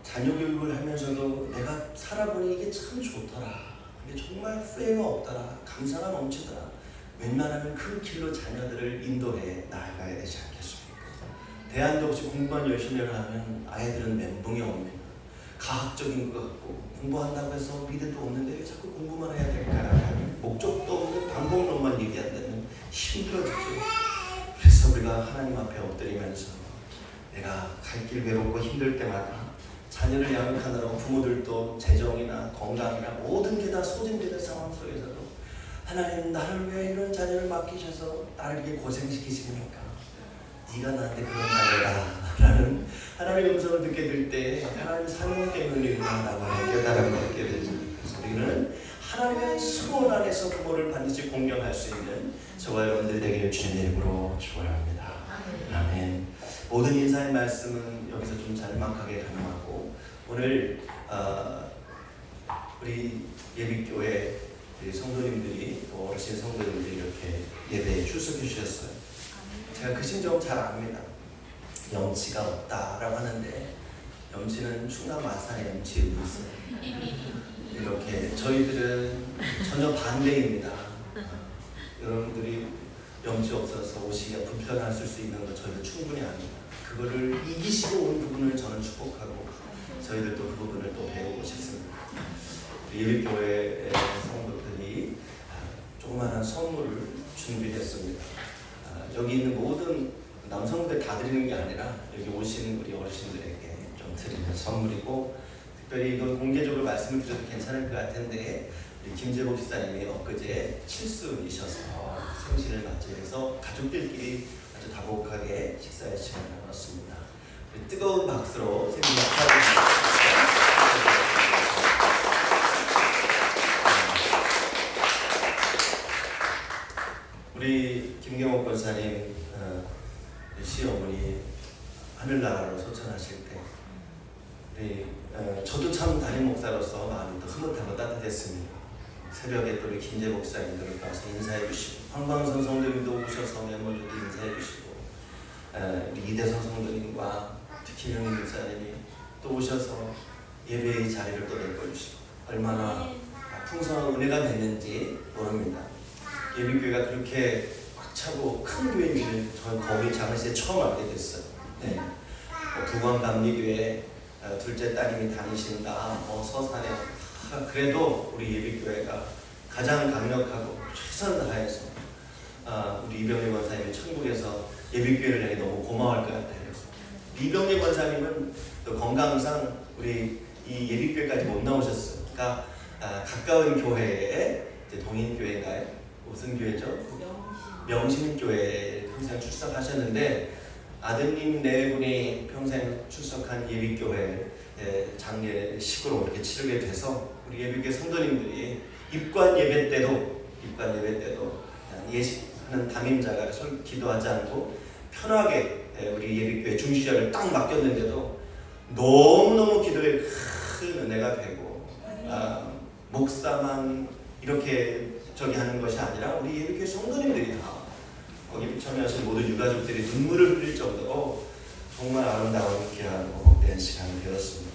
자녀 교육을 하면서도 내가 살아보니 이게 참 좋더라, 이게 정말 후회가 없더라, 감사가 넘치더라, 웬만하면 그 길로 자녀들을 인도해 나아가야 되지 않겠습니까? 대안도 없이 공부만 열심히 하면 아이들은 멘붕이 옵니다. 가학적인 것 같고 공부한다고 해서 미래도 없는데 왜 자꾸 공부만 해야 될까라는 목적도 없는 방법론만 얘기한다면 힘들어지죠. 그래서 우리가 하나님 앞에 엎드리면서 내가 갈 길 외롭고 힘들 때마다 자녀를 양육하느라고 부모들도 재정이나 건강이나 모든 게 다 소진되는 상황 속에서도 하나님, 나를 왜 이런 자녀를 맡기셔서 나를 이렇게 고생시키십니까? 네가 나한테 그런 자녀다 라는 하나님의 음성을 듣게 될 때 하나님 사명 때문이구나 라고 깨달음을 얻게 되죠. 그래서 우리는 하나님의 소원 안에서 부모를 반드시 공경할 수 있는 저와 여러분들 되기를 주님의 이름으로 축원합니다. 아멘. 모든 인사의 말씀은 여기서 좀 짤막하게 가능하고 오늘 우리 예비교회 성도님들이 또 어르신 성도님들이 이렇게 예배에 출석해 주셨어요. 제가 그 심정 잘 압니다. 염치가 없다라고 하는데 염치는 충남 마산의 염치에 있어요. 이렇게 저희들은 전혀 반대입니다. 여러분들이 염치 없어서 오시기가 불편하실 수 있는 거 저희도 충분히 압니다. 그거를 이기시고 온 부분을 저는 축복하고 저희들도 그 부분을 또 배우고 싶습니다. 예비교회 성도들이 조그마한 선물을 준비했습니다. 여기 있는 모든 남성들 다 드리는 게 아니라 여기 오시는 우리 어르신들에게 좀 드리는 선물이고, 특별히 이건 공개적으로 말씀을 드려도 괜찮을 것 같은데 우리 김재복 집사님이 엊그제 칠순이셔서 생신을 맞이해서 가족들끼리 아주 다복하게 식사의 시간을 나눴습니다. 뜨거운 박수로 생일 축하드립니다. 우리 김경옥 권사님 시어머니 하늘나라로 소천하실 때 저도 참 담임 목사로서 마음이 또 흐뭇하고 따뜻했습니다. 새벽에 또 우리 김재 목사님들 가서 인사해 주시고 황방선 성도님도 오셔서 멤버들도 인사해 주시고 우리 이대성 성도님과 특히 형님 목사님이 또 오셔서 예배의 자리를 또 메꿔주시고 얼마나 풍성한 은혜가 됐는지 모릅니다. 예비교회가 그렇게 꽉 차고 큰 교회인지를 저는 거기 장례식에 처음 알게 됐어요. 네. 부광감리교회 둘째 따님이 다니신다. 서산에 그래도 우리 예비교회가 가장 강력하고 최선을 다해서 우리 이병재 권사님이 천국에서 예비교회를 내기 너무 고마워할 것 같아요. 이병재 권사님은 또 건강상 우리 이 예비교회까지 못 나오셨어요. 그러니까 가까운 교회에 이제 동인교회인가요? 무슨 교회죠? 명신교회에 평생 출석하셨는데 아드님 네 분이 평생 출석한 예비교회 장례식으로 이렇게 치르게 돼서 우리 예비교회 성도님들이 입관 예배 때도 예식하는 담임자가 기도하지 않고 편하게 우리 예비교회 중시자를 딱 맡겼는데도 너무너무 기도에 큰 은혜가 되고 목사만 이렇게 저기 하는 것이 아니라 우리 예비교회 성도님들이 다 거기 참여하신 모든 유가족들이 눈물을 흘릴 정도로 정말 아름다운 귀하고 복된 시간이 되었습니다.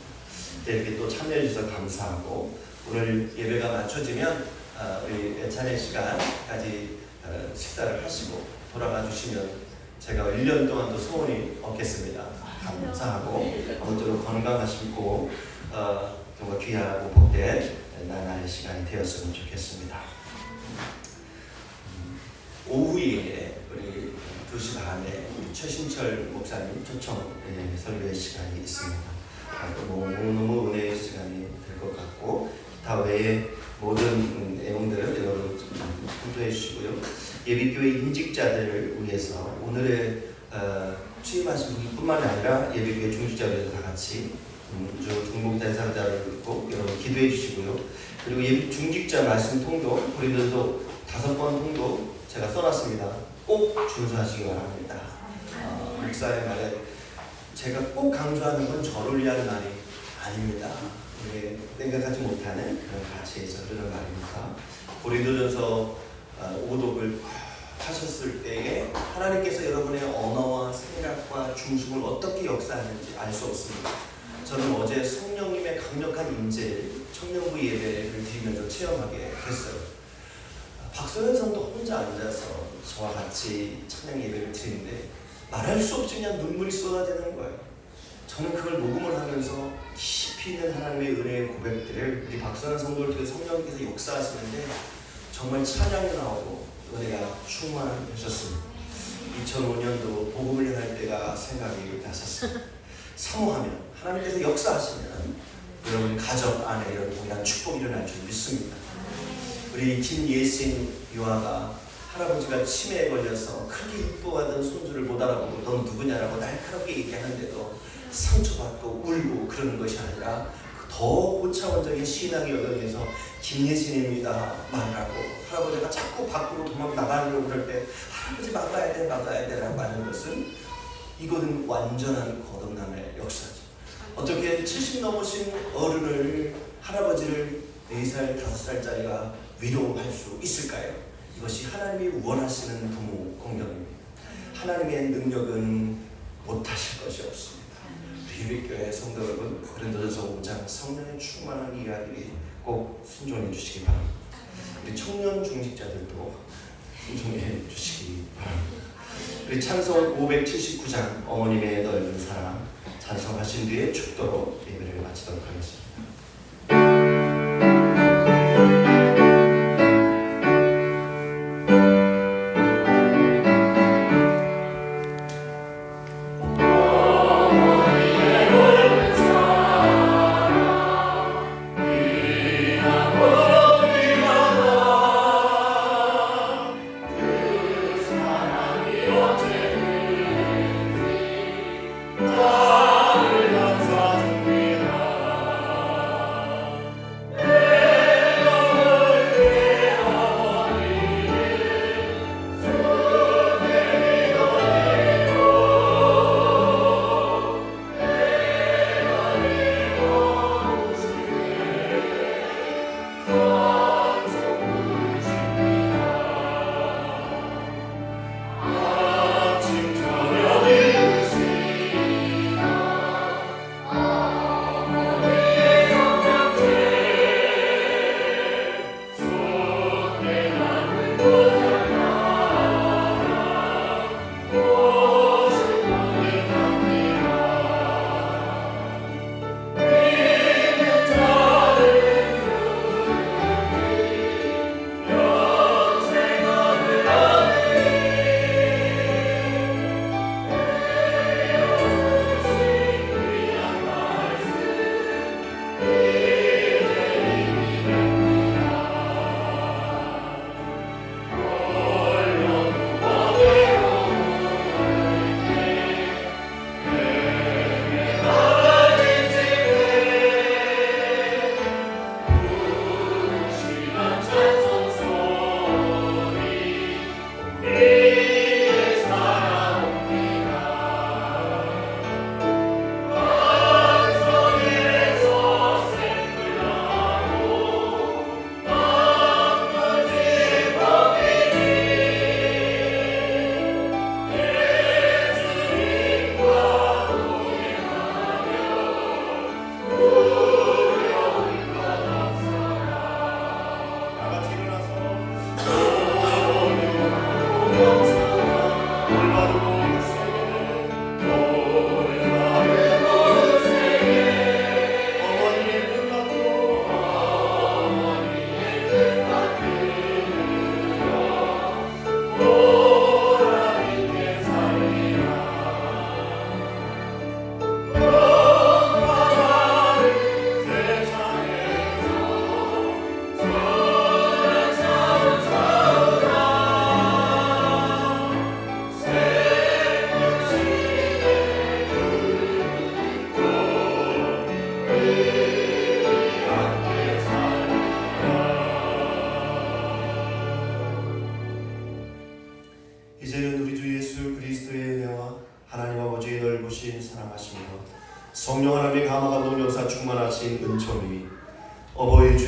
이렇게 또 참여해 주셔서 감사하고 오늘 예배가 맞춰지면 우리 예찬의 시간까지 식사를 하시고 돌아가 주시면 제가 1년 동안도 소원이 없겠습니다. 감사하고 아무쪼록 건강하시고 정말 귀하고 복된 나날의 시간이 되었으면 좋겠습니다. 오후에 우리 2시 반에 우리 최신철 목사님 초청 설교의 시간이 있습니다. 너무 은혜의 시간이 될 것 같고 기타 외에 모든 내용들을 여러분 참조해 주시고요. 예비교회 임직자들을 위해서 오늘의 취임하신 분뿐만 아니라 예비교회 중직자들도 다 같이 중복 대상자를 꼭 여러분 기도해 주시고요. 그리고 예비 중직자 말씀 통도 우리들도 5번 통도 제가 써놨습니다. 꼭 준수하시기 바랍니다. 목사의 말에 제가 꼭 강조하는 건 저를 위한 말이 아닙니다. 우리 생각하지 못하는 그런 가치에서 흐르는 말입니다. 고린도전서 5독을 하셨을 때에 하나님께서 여러분의 언어와 생각과 중심을 어떻게 역사하는지 알 수 없습니다. 저는 어제 성령님의 강력한 임재를 청년부 예배를 드리면서 체험하게 됐어요. 박소연 성도 혼자 앉아서 저와 같이 찬양 예배를 드리는데 말할 수 없이 그냥 눈물이 쏟아지는 거예요. 저는 그걸 녹음을 하면서 깊이 있는 하나님의 은혜의 고백들을 우리 박소연 성도를 통해 성령님께서 역사하시는데 정말 찬양이 나오고 은혜가 충만하셨습니다. 2005년도 복음을 전할 때가 생각이 났었습니다. 사모하면 하나님께서 역사하시면 여러분 가정 안에 이런 동일한 축복이 일어날 줄 믿습니다. 우리 김예신 유아가 할아버지가 치매에 걸려서 크게 이뻐하던 손주를 못 알아보고 넌 누구냐라고 날카롭게 얘기하는데도 상처받고 울고 그러는 것이 아니라 더 고차원적인 신앙의 여정에서 김예신입니다 말하고 할아버지가 자꾸 밖으로 도망 나가려고 그럴 때 할아버지 막아야 돼 라고 하는 것은 이거는 완전한 거듭남의 역사죠. 어떻게 70 넘으신 어른을 할아버지를 4살, 5살짜리가 위로할 수 있을까요? 이것이 하나님이 원하시는 부모 공경입니다. 하나님의 능력은 못하실 것이 없습니다. 예비교회 성도 여러분, 고린도전서 5장 성령의 충만한 이야기를 꼭 순종해 주시기 바랍니다. 우리 청년 중직자들도 순종해 주시기 바랍니다. 우리 찬송 579장 어머님의 넓은 사랑 찬송하신 뒤에 축도로 예배를 마치도록 하겠습니다. 감사합니다.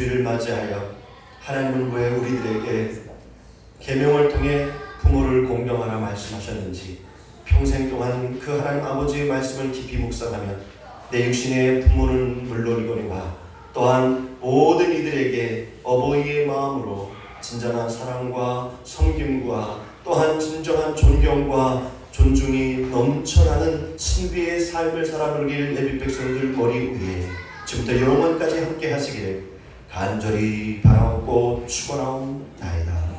주일을 맞이하여 하나님은 왜 우리들에게 계명을 통해 부모를 공경하라 말씀하셨는지 평생 동안 그 하나님 아버지의 말씀을 깊이 묵상하며 내 육신의 부모는 물론이거니와 또한 모든 이들에게 어버이의 마음으로 진정한 사랑과 섬김과 또한 진정한 존경과 존중이 넘쳐나는 신비의 삶을 살아누릴 예비 백성들 머리 위에 지금부터 영원까지 함께 하시기를 간절히 바라옵고 축원하옵나이다.